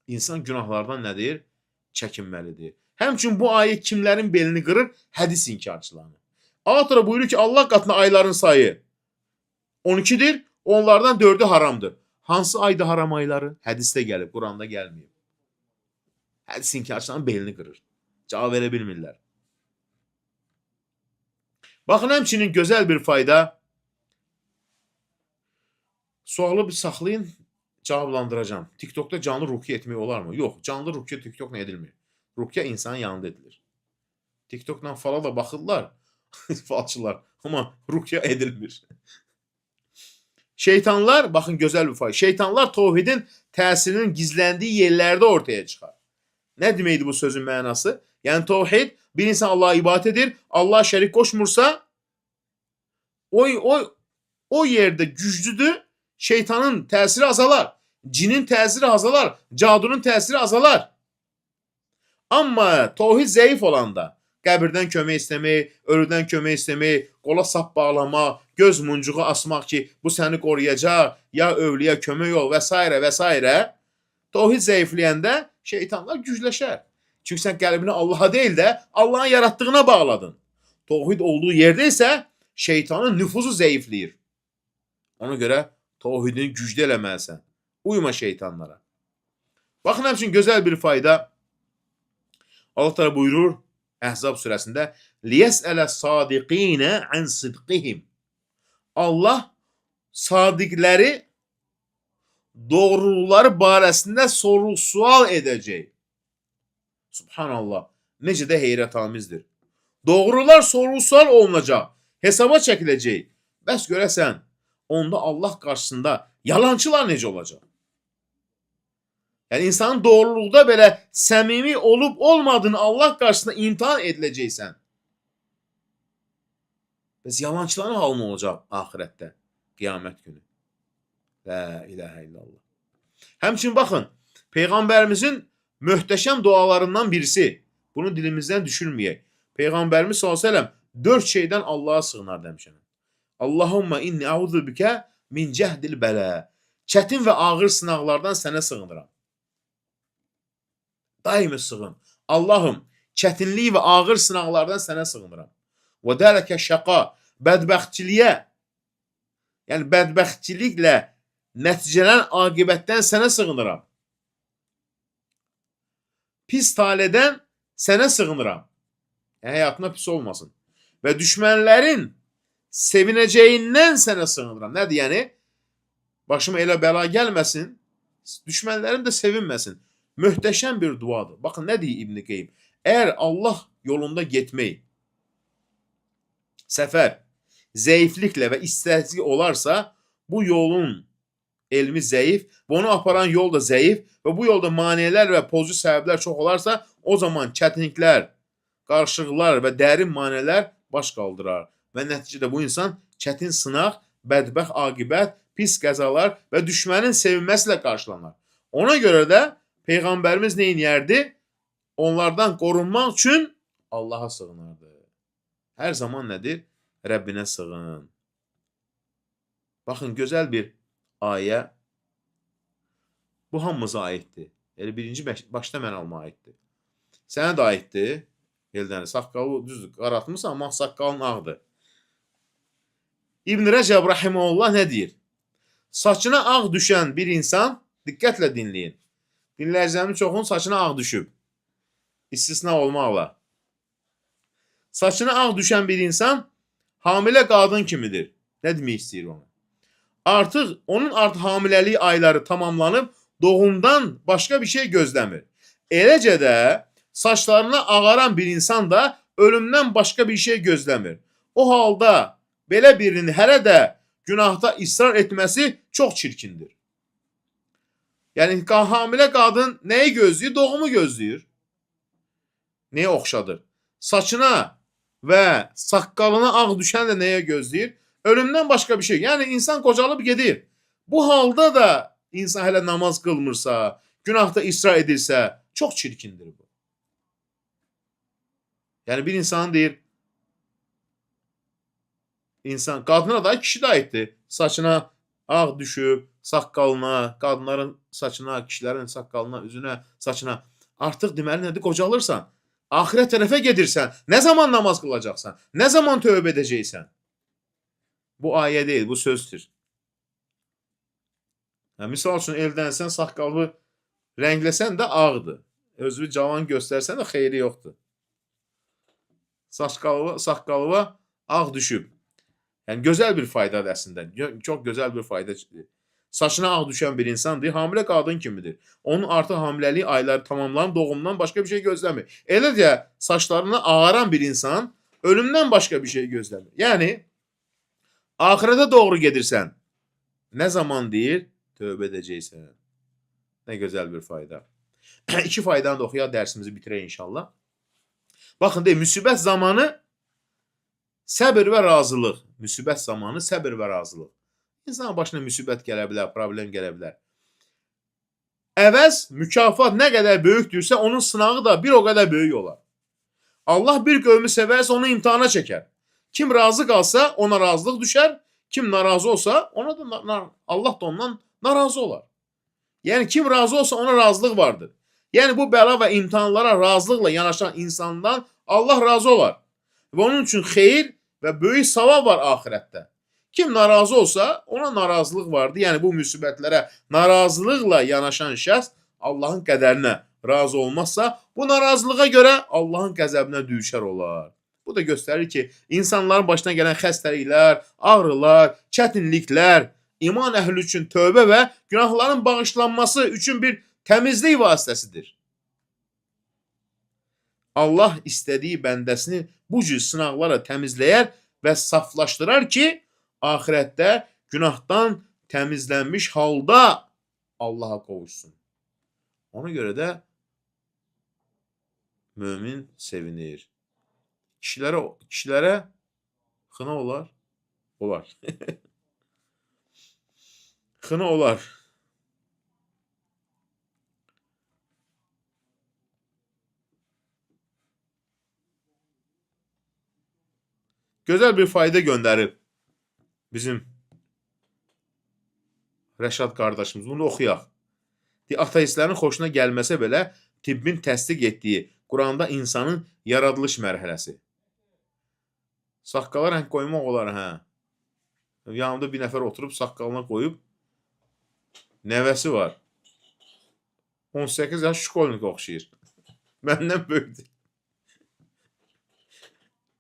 İnsan günahlardan nədir? Çəkinməlidir. Həmçinin bu ayı kimlərin belini qırır? Hədis inkarçılarını. Allah təala buyurur ki, Allah qatında ayların sayı 12-dir, onlardan 4-ü haramdır. Hansı ayda haram ayları? Hədisdə gəlib, Quranda gəlməyib. Hədis inkarçılarının belini qırır. Cavab verə bilmirlər. Baxın, həmçinin gözəl bir fayda. Sualı bir saxlayın, cavablandıracağım. TikTokda canlı rukiyə etmək olarmı? Yox, canlı rukiyə TikTokla edilmir. Rukiyə insanın yanında edilir. TikTokla fala da baxırlar, falçılar, amma rukiyə edilmir. Şeytanlar, baxın gözəl bir fayda. Şeytanlar tövhidin təsirinin gizləndiyi yerlərdə ortaya çıxar. Nə deməkdir bu sözün mənası? Yəni tövhid bir insan Allah'a ibadət edir, Allah'a şərik qoşmursa o yerdə güclüdür. Şeytanın təsiri azalar, cinin təsiri azalar, cadunun təsiri azalar. Amma tövhid zəif olanda qəbirdən kömək istəmək, ölüdən kömək istəmək, qola sap bağlamaq, göz muncuğu asmaq ki, bu səni qoruyacaq, ya övliyə kömək ol və s. və s. Tövhid zəifləyəndə şeytanlar gücləşər. Çünki sən qəlbini Allaha deyil də Allahın yarattığına bağladın. Tövhid olduğu yerdə isə şeytanın nüfuzu zəifləyir. Ona görə tövhidini güclü eləməlisən. Uyma şeytanlara. Baxın, həmçinin gözəl bir fayda. Allah Teala buyurur Əhzab surəsində: "Liyes'ələ sadiqinə an sidqihim." Allah sadiqləri doğruluqları barəsində soru-sual edəcək. Subhanallah. Necə də heyrətamizdir. Doğrular soru-sual olunacaq. Hesaba çəkiləcək. Bəs görəsən, onda Allah qarşısında yalancılar necə olacaq? Yəni insanın doğruluqda belə səmimi olub olmadığını Allah qarşısında imtahan ediləcəksən. Bəs yalancıların halı nə olacaq axirətdə, qiyamət günü? La ilahə illallah. Həmçinin baxın, Peyğəmbərimizin möhtəşəm dualarından birisi. Bunu dilimizdən düşürməyək. Peyğəmbərimiz s.ə.v 4 şeydən Allah'a sığınar demişəm. Allahumma inni a'udhu bika min cehdil bələ. Çətin və ağır sınaqlardan sənə sığınıram. Daimi sığın. Allahım, çətinlik və ağır sınaqlardan sənə sığınıram. Və dərəkə şəqa, bədbəxtçiliyə, yəni bədbəxtçiliklə nəticələn aqibətdən sənə sığınıram. Pis talədən sənə sığınıram. Yəni, həyatına pis olmasın. Və düşmənlərin sevinəcəyindən sənə sığınıram. Nədir yəni? Başıma elə bəla gəlməsin, düşmənlərim də sevinməsin. Möhtəşəm bir duadır. Baxın, nə deyir İbn Qeym? Əgər Allah yolunda getmək, səfər, zəifliklə və istəkli olarsa, bu yolun elmi zəif və onu aparan yol da zəif və bu yolda maneələr və pozitiv səbəblər çox olarsa, o zaman çətinliklər, qarşılıqlar və dərin maneələr baş qaldırar. Və nəticədə bu insan çətin sınaq, bədbəxt aqibət, pis qəzalar və düşmənin sevinməsilə qarşılanar. Ona görə də Peyğəmbərimiz nə edərdi? Onlardan qorunmaq üçün Allaha sığınardı. Hər zaman nədir? Rəbbinə sığın. Baxın, gözəl bir ayə. Bu hamımıza aiddir. Yəni, birinci başda mən alma aiddir. Sənə də aiddir. Eldəni, saqqalı düzdür, qaratmırsan, amma saqqalın ağdır. İbn Rəcəb Rahiməhullah nə deyir? Saçına ağ düşən bir insan, diqqətlə dinləyin. Dinləyicilərimin çoxunun saçına ağ düşüb. İstisna olmaqla. Saçına ağ düşən bir insan hamilə qadın kimidir. Nə demək istəyir onu? Onun artıq hamiləlik ayları tamamlanıb, doğumdan başqa bir şey gözləmir. Eləcə də saçlarına ağaran bir insan da ölümdən başqa bir şey gözləmir. O halda belə birinin hələ də günahda israr etməsi çox çirkindir. Yəni, hamilə qadın nəyi gözləyir? Doğumu gözləyir. Nəyə oxşadır? Saçına və saqqalına ağ düşən də nəyə gözləyir? Ölümdən başqa bir şey. Yəni, insan qocalıb gedir. Bu halda da insan hələ namaz qılmırsa, günahda israr edirsə, çox çirkindir bu. Yəni, bir insan deyir, qadına da, kişi də aiddir. Saçına ağ düşüb, saqqalına, qadınların saçına, kişilərin saqqalına, üzünə, saçına. Artıq deməli nədir? Qocalırsan. Axirət tərəfə gedirsən. Nə zaman namaz qılacaqsan? Nə zaman tövbə edəcəksən? Bu ayə deyil, bu sözdür. Misal üçün, eldənsən, saqqalı rəngləsən də ağdır. Özünü cavan göstərsən də xeyri yoxdur. Saqqalıva ağ düşüb. Yəni, gözəl bir faydadır əslində. Çox gözəl bir faydadır. Saçına ağ düşən bir insandır, hamilə qadın kimidir. Onun artıq hamiləlik ayları tamamlanıb, doğumdan başqa bir şey gözləmir. Elə deyə, saçlarına ağaran bir insan ölümdən başqa bir şey gözləmir. Yəni, axirətə doğru gedirsən. Ne zaman deyir? Tövbə edəcəksən. Ne güzel bir fayda. İki faydanı da oxuyaq, dərsimizi bitirək inşallah. Baxın, deyir, müsibət zamanı səbir və razılıq. Müsibət zamanı səbir və razılıq. İnsanın başına müsibət gələ bilər, problem gələ bilər. Əvəz, mükafat nə qədər böyükdürsə, onun sınağı da bir o qədər böyük olar. Allah bir qövmü sevərsə onu imtihana çəkər. Kim razı qalsa ona razılıq düşər, kim narazı olsa ona da Allah da ondan narazı olar. Yəni kim razı olsa ona razılıq vardır. Yəni bu bəla və imtihanlara razılıqla yanaşan insandan Allah razı olar. Və onun üçün xeyir və böyük savab var axirətdə. Kim narazı olsa ona narazılıq vardır. Yəni bu müsibətlərə narazılıqla yanaşan şəxs Allahın qədərinə razı olmazsa, bu narazılığa görə Allahın qəzəbinə düşər olar. Bu da göstərir ki, insanların başına gələn xəstəliklər, ağrılar, çətinliklər, iman əhli üçün tövbə və günahların bağışlanması üçün bir təmizlik vasitəsidir. Allah istədiyi bəndəsini bu cür sınaqlara təmizləyər və saflaşdırar ki, axirətdə günahdan təmizlənmiş halda Allaha qovuşsun. Ona görə də mömin sevinir. Kişilərə xına olar. Olar. Xına olar. Gözəl bir fayda göndərib bizim Rəşad qardaşımız. Bunu oxuyaq. Ateistlərin xoşuna gəlməsə belə tibbin təsdiq etdiyi Quranda insanın yaradılış mərhələsi. Saqqala rəng qoymaq olar, hə. Yanımda bir nəfər oturub saqqalına qoyub nəvəsi var. 18 yaş şkolnik oxşayır. Məndən böyükdür.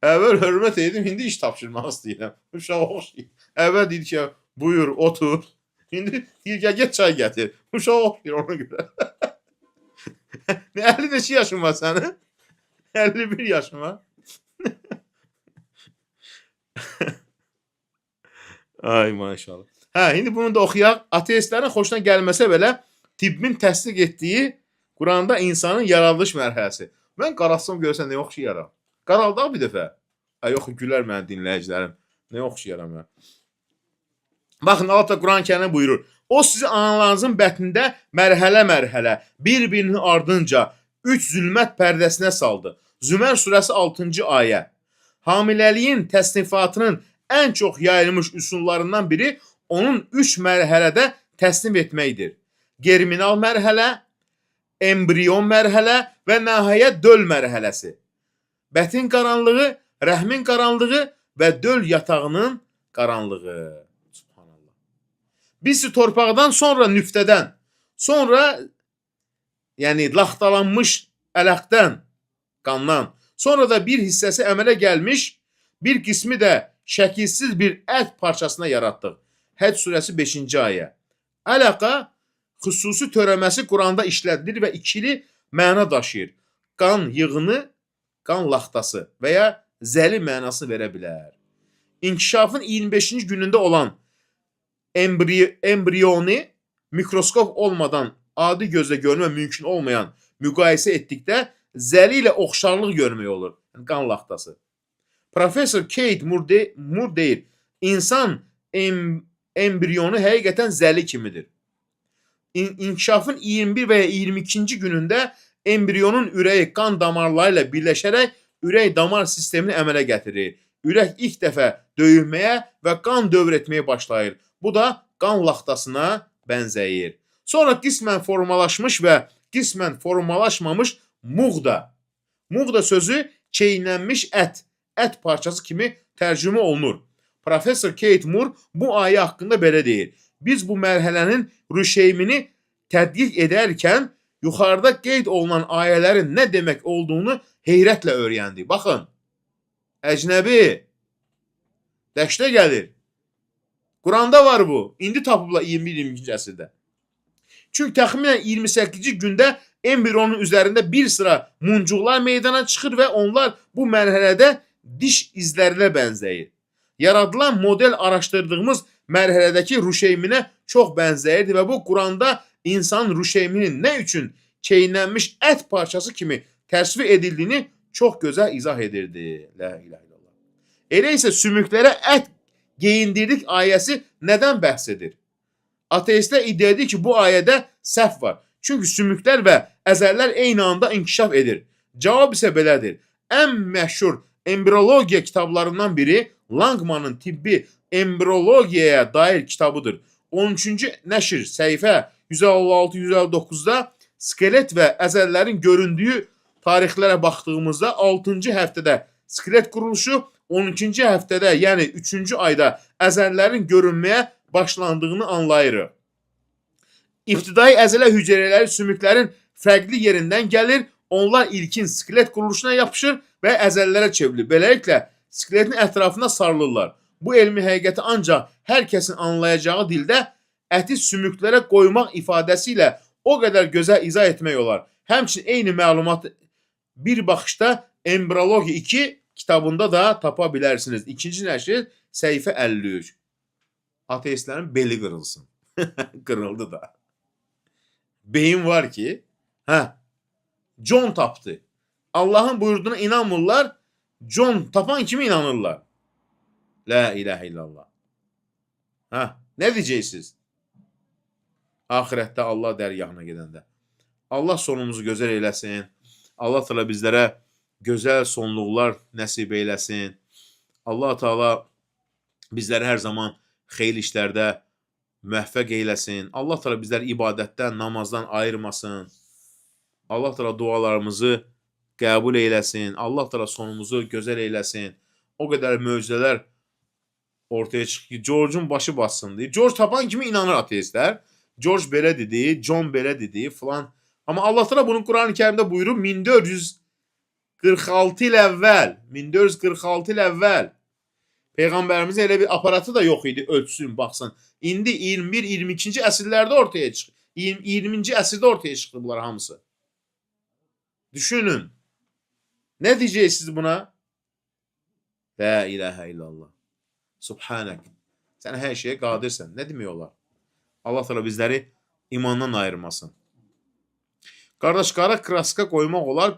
Əvvəl hörmət edim, indi iş tapşırmaq istəyirəm. Uşaq oxşayır. Əvvəl deyir ki, buyur, otur. İndi deyir ki, get çay gətir. Uşaq oxşayır ona görə. 50 neçə yaşın var sənin? 51 yaşın var. Ay maşallah. Hə, indi bunu da oxuyaq. Ateistlərin xoşuna gəlməsə belə tibbin təsdiq etdiyi Quranda insanın yaradılış mərhələsi. Mən qarasam görsən nə oxşayaram? Qaraldaq bir dəfə. Ay yox, gülər mənim dinləyicilərim. Nə oxşayaram mən? Baxın, Allah da Quran-Kərimdə buyurur. O sizi analarınızın bətnində mərhələ-mərhələ, bir-birinin ardınca 3 zülmət pərdəsinə saldı. Zümər surəsi 6-cı ayə. Hamiləliyin təsnifatının ən çox yayılmış üsullarından biri onun 3 mərhələdə təsnim etməkdir. Germinal mərhələ, embrion mərhələ və nəhayət döl mərhələsi. Bətin qaranlığı, rəhmin qaranlığı və döl yatağının qaranlığı. Subhanallah. Biz torpaqdan sonra nüftədən, sonra yəni laxtalanmış ələqdən, qandan, sonra da bir hissəsi əmələ gəlmiş, bir qismi də şəkilsiz bir ət parçasına yaratdıq. Həcc surəsi 5-ci ayə. Ələqa xüsusi törəməsi Quranda işlədilir və ikili məna daşıyır. Qan yığını, qan laxtası və ya zəli mənası verə bilər. İnkişafın 25-ci günündə olan embriyonu mikroskop olmadan adi gözlə görmə mümkün olmayan müqayisə etdikdə zəli ilə oxşarlıq görmək olur. Qan laxtası. Professor Kate Moore deyir, insan embriyonu həqiqətən zəli kimidir. İnkişafın 21 və ya 22-ci günündə embriyonun ürəyi qan damarları ilə birləşərək ürək damar sistemini əmələ gətirir. Ürək ilk dəfə döyülməyə və qan dövr etməyə başlayır. Bu da qan laxtasına bənzəyir. Sonra qismən formalaşmış və qismən formalaşmamış muğda. Muğda sözü çeynənmiş ət parçası kimi tərcümə olunur. Professor Kate Moore bu ayə haqqında belə deyir. Biz bu mərhələnin rüşeymini tədqiq edərkən yuxarıda qeyd olunan ayələrin nə demək olduğunu heyrətlə öyrəndik. Baxın, əcnəbi, dəşdə gəlir. Quranda var bu. İndi tapıblar 21-22-ci əsrdə. Çünki təxminən 28-ci gündə embrionun üzərində bir sıra muncuqlar meydana çıxır və onlar bu mərhələdə diş izlərinə bənzəyir. Yaradılan model araşdırdığımız mərhələdəki ruşeyminə çox bənzəyirdi və bu Quranda insanın ruşeyminin nə üçün çeynənmiş ət parçası kimi təsvir edildiyini çox gözəl izah edirdi. La ilahe illallah. Elə isə sümüklərə ət geyindirdik ayəsi nədən bəhs edir? Ateistlər iddia edir ki, bu ayədə səhv var. Çünki sümüklər və əzəllər eyni anda inkişaf edir. Cavab isə belədir. Ən məşhur embriologiya kitablarından biri Langmanın tibbi embriologiyaya dair kitabıdır. 13-cü nəşr səhifə 156-159-da skelet və əzəllərin göründüyü tarixlərə baxdığımızda 6-cı həftədə skelet quruluşu, 12-ci həftədə, yəni 3-cü ayda əzəllərin görünməyə başlandığını anlayırıq. İbtidai əzələ hüceyrələri sümüklərin fərqli yerindən gəlir, onlar ilkin skelet quruluşuna yapışır və əzəllərə çevrilir. Beləliklə, skeletin ətrafına sarılırlar. Bu elmi həqiqəti ancaq hər kəsin anlayacağı dildə əti sümüklərə qoymaq ifadəsi ilə o qədər gözəl izah etmək olar. Həmçinin eyni məlumatı bir baxışda Embriologiya 2 kitabında da tapa bilərsiniz. 2-ci nəşr səhifə 53. Ateistlərin beli qırılsın. Qırıldı da. Beyin var ki, John tapdı. Allahın buyurduğuna inanmırlar, John tapan kimi inanırlar. La ilahe illallah. Nə deyəcəksiniz? Ahirətdə Allah dərgahına gedəndə. Allah sonumuzu gözəl eyləsin. Allah Teala bizlərə gözəl sonluqlar nəsib eyləsin. Allah Teala bizləri hər zaman xeyir işlərdə müvəffəq eyləsin. Allah Teala bizləri ibadətdən, namazdan ayırmasın. Allah Teala dualarımızı qəbul eyləsin. Allah Teala sonumuzu gözəl eyləsin. O qədər möcüzələr ortaya çıxır ki, George'un başı bassın deyir. George tapan kimi inanır ateistlər. George belə dedi, John belə dedi filan. Amma Allah Teala bunu Quran-ı Kərimdə buyurur 1446 il əvvəl. 1446 il əvvəl. Peyğəmbərimizin elə bir aparatı da yox idi, ölçsün, baxsın. İndi 21-22-ci əsrlərdə ortaya çıxır. 20-ci əsrdə ortaya çıxdı bunlar hamısı. Düşünün. Nə deyəcəksiniz buna? La ilahə illallah. Subhanək. Sən hər şeyə qadirsən. Nə demək olar? Allah Teala bizləri imandan ayırmasın. Qardaş, qara kraska qoymaq olar.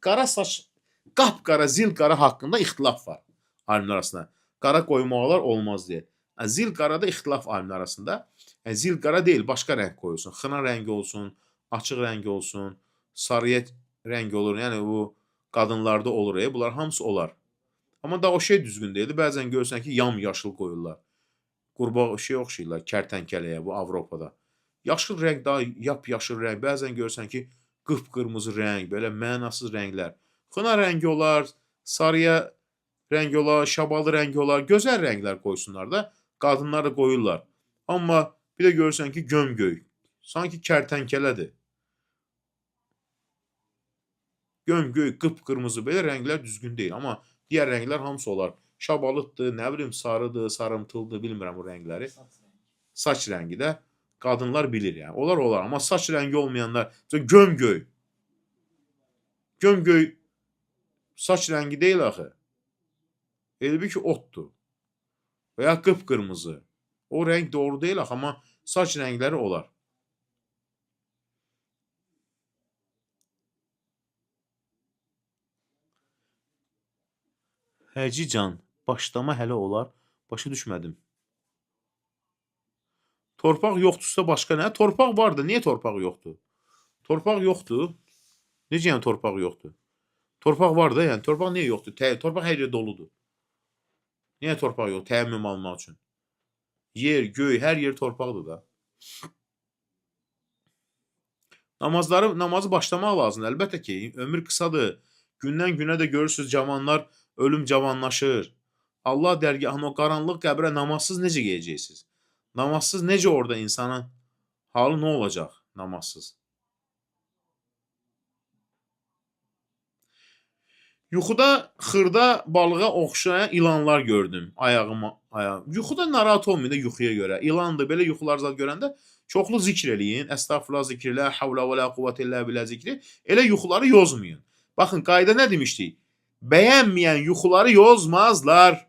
Qara saç, qapqara, zil qara haqqında ixtilaf var alimlər arasında. Qara qoymaq olar, olmaz deyə. Zil qarada ixtilaf alimlər arasında. Zil qara deyil, başqa rəng qoyulsun. Xına rəngi olsun, açıq rəngi olsun, sarıya rəngi olur. Yəni bu qadınlarda olur. Bunlar hamısı olar. Amma da o şey düzgün deyildi. Bəzən görürsən ki, yam-yaşıl qoyurlar. Qurbağa şey oxşayırlar, kərtənkələyə bu Avropada. Yaşıl rəng daha yap-yaşıl rəng. Bəzən görürsən ki, qıpqırmızı rəng, belə mənasız rənglər. Xına rəngi olar, sarıya rəngi olar, şabalı rəngi olar. Gözəl rənglər qoysunlar da, qadınlar da qoyurlar. Amma bir də görürsən ki, gömgöy. Sanki kərtənkələdir. Gömgöy, qıpqırmızı belə rənglər düzgün deyil. Amma digər rənglər hamısı olar. Şabalıddır, nə bilim, sarıdır, sarımtıldır, bilmirəm bu rəngləri. Saç rəngi də qadınlar bilir yəni. Olar. Amma saç rəngi olmayanlar, gömgöy. Gömgöy saç rəngi deyil axı. Elbi ki, otdur. Və ya qıpqırmızı. O rəng doğru deyil axı, amma saç rəngləri olar. Həci can, başlama hələ olar. Başa düşmədim. Torpaq yoxdursa başqa nə? Torpaq vardı. Niyə torpaq yoxdur? Torpaq yoxdur. Necə yəni torpaq yoxdur? Torpaq var da, yəni torpaq niyə yoxdur? Torpaq hər yer doludur. Niyə torpaq yox? Təəmmüm almaq üçün. Yer, göy, hər yer torpaqdır da. Namazı başlamaq lazımdır. Əlbəttə ki, ömür qısadır. Gündən günə də görürsünüz cavanlar ölüm cavanlaşır. Allah dərgahına o qaranlıq qəbrə namazsız necə gedəcəksiniz? Namazsız necə orada insanın halı nə olacaq namazsız? Yuxuda xırda balığa oxşayan ilanlar gördüm ayağıma. Yuxuda narahat olmayın da yuxuya görə. İlandır, belə yuxular zad görəndə çoxlu zikr eləyin. Əstəğfirullah zikri, la havla və la quvvətə illə billah zikri. Elə yuxuları yozmayın. Baxın, qayda nə demişdik? Bəyənməyən yuxuları yozmazlar.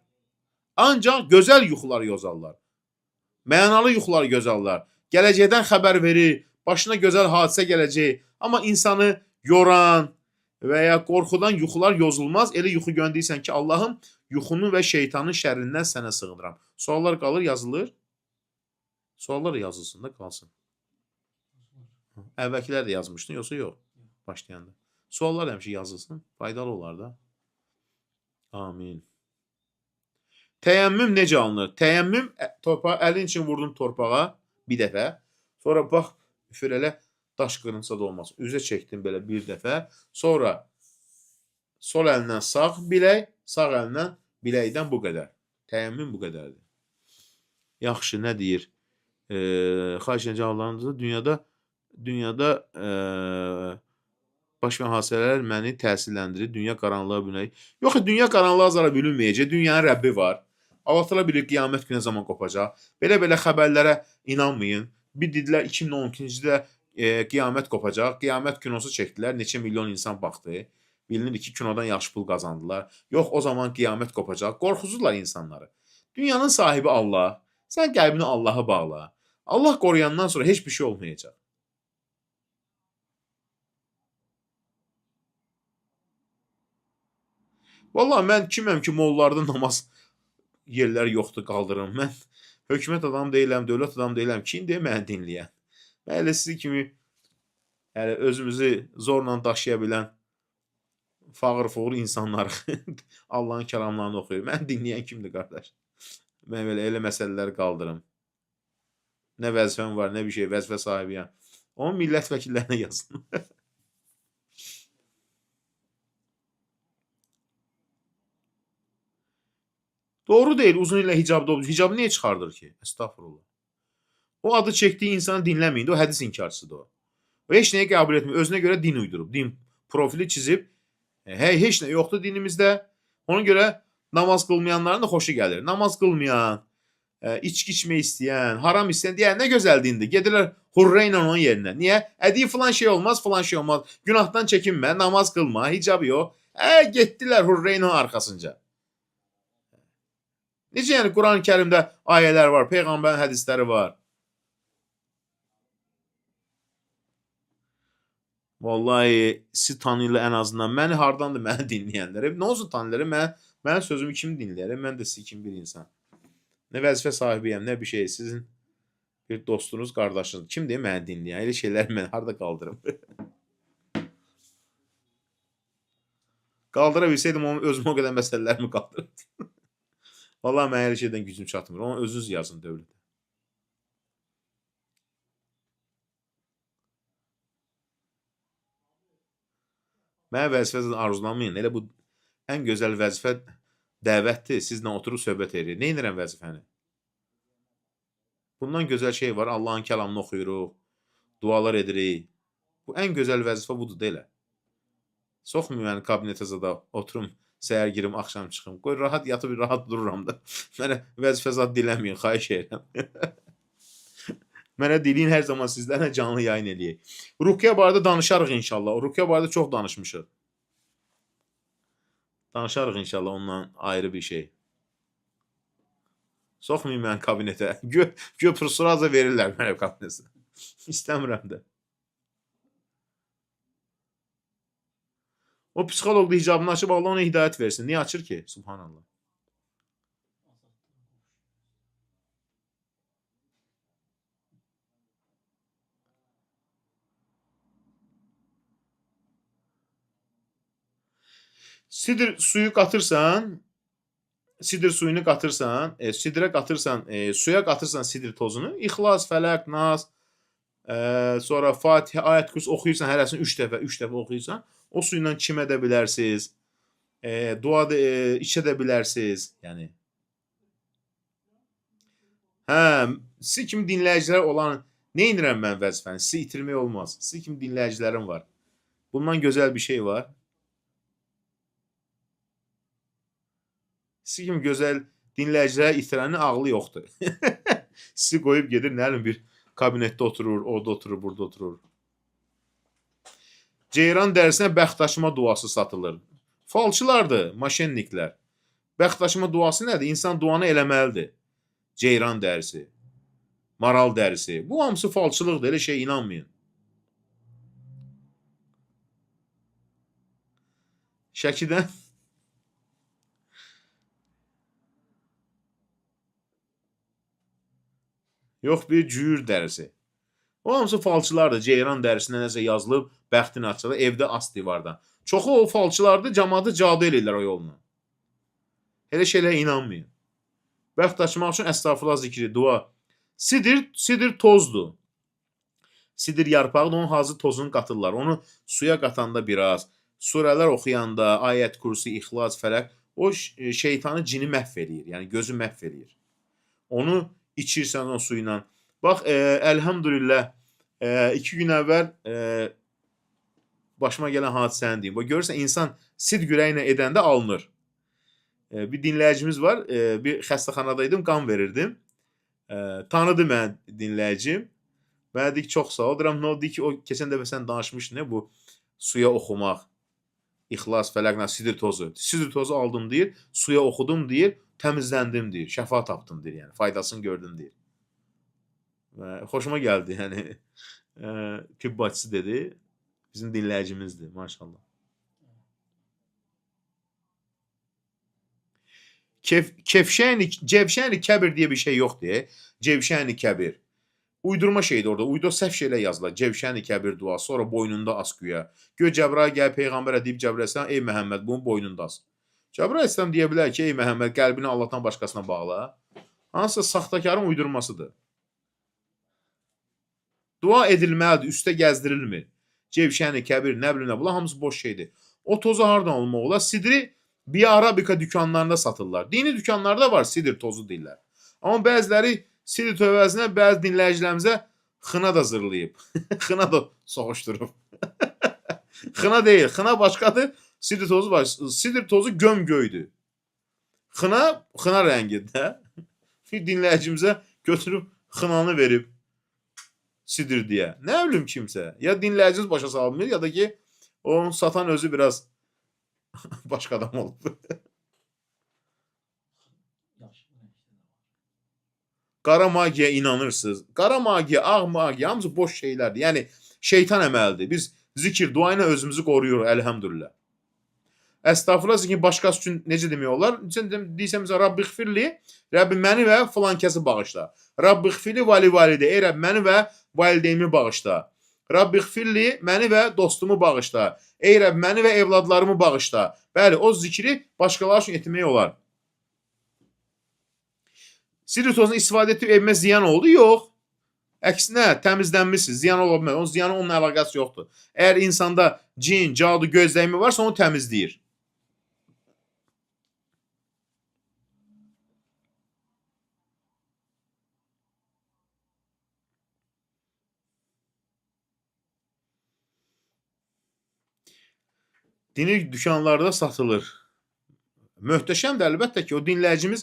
Ancaq gözəl yuxuları yozarlar. Mənalı yuxular gözəllər. Gələcəkdən xəbər verir, başına gözəl hadisə gələcək. Amma insanı yoran və ya qorxudan yuxular yozulmaz. Elə yuxu göndərsən ki, Allahım yuxunun və şeytanın şərrindən sənə sığınıram. Suallar qalır, yazılır. Suallar yazılsın da qalsın. Əvvəlkilər də yazmışdın, yoxsa yox? Başlayanda. Suallar həmişə yazılsın, faydalı olar da. Amin. Təyəmmüm necə alınır? Təyəmmüm, əlin için vurdum torpağa bir dəfə. Sonra bax, üfür elə daş qırınsa da olmaz. Üzə çəkdim belə bir dəfə. Sonra sol əlindən sağ bilək, sağ əlindən biləkdən bu qədər. Təyəmmüm bu qədərdir. Yaxşı, nə deyir? Xahiş edəcəm Allahınızı, dünyada baş verən hadisələr məni təsirləndirir, dünya qaranlığa bürünəcək. Yox, dünya qaranlığa zara bürünməyəcək, dünyanın Rəbbi var. Allah təala bilir qiyamət günə zaman qopacaq. Belə xəbərlərə inanmayın. Bir dedilər 2012-ci ildə qiyamət qopacaq. Qiyamət kinosu çəkdilər, neçə milyon insan baxdı. Bilinir ki, kinodan yaxşı pul qazandılar. Yox, o zaman qiyamət qopacaq. Qorxuzurlar insanları. Dünyanın sahibi Allah. Sən qəlbini Allaha bağla. Allah qoruyandan sonra heç bir şey olmayacaq. Vallahi mən kiməm ki, mollarda namaz yerləri yoxdur, qaldırım. Mən hökumət adamı deyiləm, dövlət adamı deyiləm. Kim deyə məni dinləyən? Mən elə sizi kimi özümüzü zorla daşıya bilən fağır-fuğur insanları Allahın kəlamlarını oxuyur. Mən dinləyən kimdir, qardaş? Mən elə məsələləri qaldırım. Nə vəzifəm var, nə bir şey, vəzifə sahibiyəm. Onun millət vəkillərinə yazın. Doğru deyil, uzun illə hicabda olur. Hicabı niyə çıxardır ki? Estağfurullah. O adı çəkdiyi insanı dinləməyin. O hədis inkarçısıdır o. O heç nəyə qəbul etmir. Özünə görə din uydurub. Din profili çizib. Heç nə yoxdur dinimizdə. Ona görə namaz qılmayanların da xoşu gəlir. Namaz qılmayan, içki içmək istəyən, haram istəyən deyər, nə gözəl dindir. Gedirlər hurra ilə onun yerinə. Niyə? Deyir filan şey olmaz, filan şey olmaz. Günahdan çəkinmə, namaz qılma, hicabı yox. Getdilər hurra ilə arxasınca. Necə yəni Quran-ı Kərimdə ayələr var, Peyğəmbərin hədisləri var. Vallahi siz tanıyırlar ən azından. Məni hardandır məni dinləyənlər? Nə olsun tanıyırlar? Mənim sözümü kim dinləyər? Mən də siz kimi bir insan. Nə vəzifə sahibiyəm, nə bir şey. Sizin bir dostunuz, qardaşınız. Kim deyə məni dinləyən? Elə şeyləri mən harada qaldırım? Qaldıra bilsəydim, özümə o qədər məsələlərimi qaldırırdım. Vallahi mən hər şeydən gücüm çatmır. Onu özünüz yazın dövlətə. Mənə vəzifəsini arzulamayın. Elə bu ən gözəl vəzifə dəvətdir. Sizlə oturub söhbət edirik. Nə edirəm vəzifəni? Bundan gözəl şey var. Allahın kəlamını oxuyuruq. Dualar edirik. Bu ən gözəl vəzifə budur da elə. Soxmayın məni kabinetə zada oturum. Səhər girim, axşam çıxım. Qoy rahat yatıb, rahat dururam da. Mənə vəzifə zad diləməyin, xahiş edirəm. Mənə deyin hər zaman sizlərlə canlı yayın eləyək. Ruqya barədə danışarıq inşallah. Ruqya barədə çox danışmışıq. Danışarıq inşallah ondan ayrı bir şey. Soxmayın mən kabinetə. Götür suraca verirlər mənə kabinetə. İstəmirəm də. O psixolog da hicabını açıb Allah ona hidayət versin. Niyə açır ki? Subhanallah. Sidr suyu qatırsan, sidr suyunu qatırsan, sidrə qatırsan, suya qatırsan sidr tozunu, İxlas, Fələq, Nas, sonra Fatihə, Ayət-Kürs oxuyursan, hərəsini 3 dəfə oxuyursan, o suyla çim edə bilərsiniz, dua içə də bilərsiniz. Yəni. Siz kimi dinləyicilər olan, nə edirəm mən vəzifəni? Sizi itirmək olmaz. Siz kimi dinləyicilərim var. Bundan gözəl bir şey var. Siz kimi gözəl dinləyicilərə itirənin ağlı yoxdur. Sizi qoyub gedir, nə bir kabinetdə oturur, orada oturur, burada oturur. Ceyran dərsinə bəxtaşıma duası satılır. Falçılardır, maşenniklər. Bəxtaşıma duası nədir? İnsan duanı eləməlidir. Ceyran dərsi. Maral dərisi. Bu hamısı falçılıqdır, elə şey inanmayın. Şəkidən yox bir cüyür dərisi. O hamısı falçılardır. Ceyran dərisinə nəsə yazılıb, bəxtin açılır, evdə as divarda. Çoxu o falçılardır, cəmaatı cadu eləyirlər o yolla. Elə şeylərə inanmayın. Bəxt açmaq üçün əstağfurullah zikri, dua. Sidir tozdur. Sidir yarpağıdır, onun hazır tozunu qatırlar. Onu suya qatanda biraz, surələr oxuyanda, ayət kursu, ixlas, fələq, o şeytanı cini məhv eləyir. Yəni gözü məhv eləyir. Onu içirsən o suyla. Bax, əlhamdülillah, 2 gün əvvəl başıma gələn hadisəni deyim. Görürsən, insan sidq ürəklə edəndə alınır. Bir dinləyicimiz var, bir xəstəxanadaydım, qan verirdim. Tanıdı mən dinləyicim. Mənə deyik, çox sağ ol. Deyirəm, nə oldu ki, o keçən dəfə sən danışmışdın, bu suya oxumaq, ixlas, fələqlə, sidir tozu. Sidir tozu aldım deyir, suya oxudum deyir, təmizləndim deyir, şəfa tapdım deyir, yəni faydasını gördüm deyir. Xoşuma gəldi, yəni tibb bacısı dedi, bizim dinləyicimizdir, maşallah. Cevşəni kəbir deyə bir şey yoxdur. Cevşəni kəbir. Uydurma şeydir orada. Uydur səhv şeylə yazılar. Cevşəni kəbir duası. Sonra boynunda as güya. Gör Cəbrail gəl Peyğəmbərə deyib Cəbrail əleyhissalam, ey Məhəmməd, bunun boynunda as. Cəbrail əleyhissalam deyə bilər ki, ey Məhəmməd, qəlbini Allahdan başqasına bağla. Hansısa saxtakarın uydurmasıdır. Dua edilməlidir, üstə gəzdirilmir. Cevşəni, kəbir, nə bilim nə, bunlar hamısı boş şeydir. O tozu hardan olmaq olar? Sidri bir Arabika dükanlarında satırlar. Dini dükanlarda var, sidir tozu deyirlər. Amma bəziləri sidir tozu əvəzinə bəzi dinləyicilərimizə xına da zırlayıb. Xına da soğuşdurub. Xına deyil, xına başqadır, sidir tozu var. Sidir tozu gömgöydür. Xına rəngidir. Bir dinləyicimizə götürüb xınanı verib sidir deyə. Nə bilim kimsə. Ya dinləyiciniz başa salmır, ya da ki, onun satan özü biraz başqa adam olub. Qara magiya inanırsınız. Qara magiya, ağ magiya, hamısı boş şeylərdir. Yəni, şeytan əməlidir. Biz zikir, dua ilə özümüzü qoruyuruq, əlhəmdülillah. Əstağfurullah zikri başqası üçün necə demək olar? Deyirsən, bizə Rabbi xfirli, Rəbbi məni və filan kəsi bağışla. Rabbi xfirli vali validə, ey Rəbbi məni və valideyimi bağışla. Rabbi xfirli məni və dostumu bağışla. Ey Rəbb, məni və evladlarımı bağışla. Bəli, o zikri başqaları üçün etmək olar. Sidir tozunu istifadə etib evimə ziyan oldu? Yox. Əksinə, təmizlənmişsiniz, ziyan ola bilməz. Onun ziyanı onunla əlaqəsi yoxdur. Əgər insanda cin, cadu, gözləyimi varsa, onu təmizləyir. Dini dükanlarda satılır. Möhtəşəmdir əlbəttə ki, o dinləyicimiz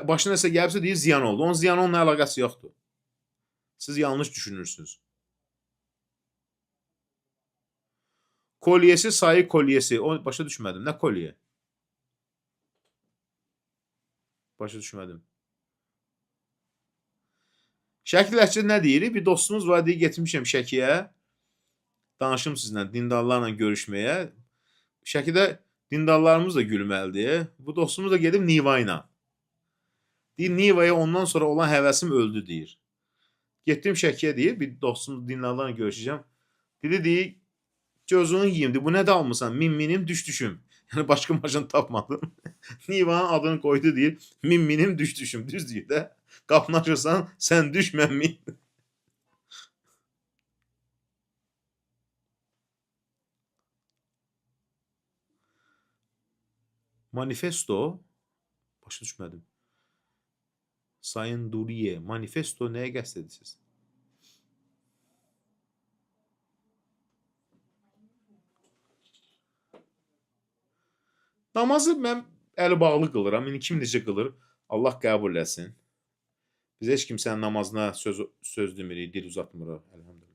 başına nəsə gəlibsə deyir, ziyan oldu. Onun ziyanı onunla əlaqəsi yoxdur. Siz yanlış düşünürsünüz. Kolyesi, sayı kolyesi. O başa düşmədim. Nə kolye? Başa düşmədim. Şəkil əhcə nə deyirik? Bir dostumuz var, deyir, getmişəm Şəkiyə. Danışım sizlə, dindarlarla görüşməyə. Şəkidə dindarlarımız da gülməlidir. Bu dostumuz da gedib Niva ilə. Deyir, Nivaya ondan sonra olan həvəsim öldü, deyir. Getdim Şəkiyə, deyir, bir dostumuz dindarlarla görüşəcəm. Deyir, gözünü yiyim, deyir, bu nə dalmısan? Min-minim, düş-düşüm. Yəni, başqa maşın tapmadım. Nivanın adını koydu, deyir, min-minim, düş-düşüm. Düz deyir də, qapnaşırsan, sən düş, mən min. Manifesto, başa düşmədim. Sayın Duriye, manifesto nəyə qəsd edirsiniz? Namazı mən əli bağlı qılıram. İndi kim necə qılır? Allah qəbul etsin. Biz heç kimsənin namazına söz demirik, dil uzatmırıq. Əlhamdülillah.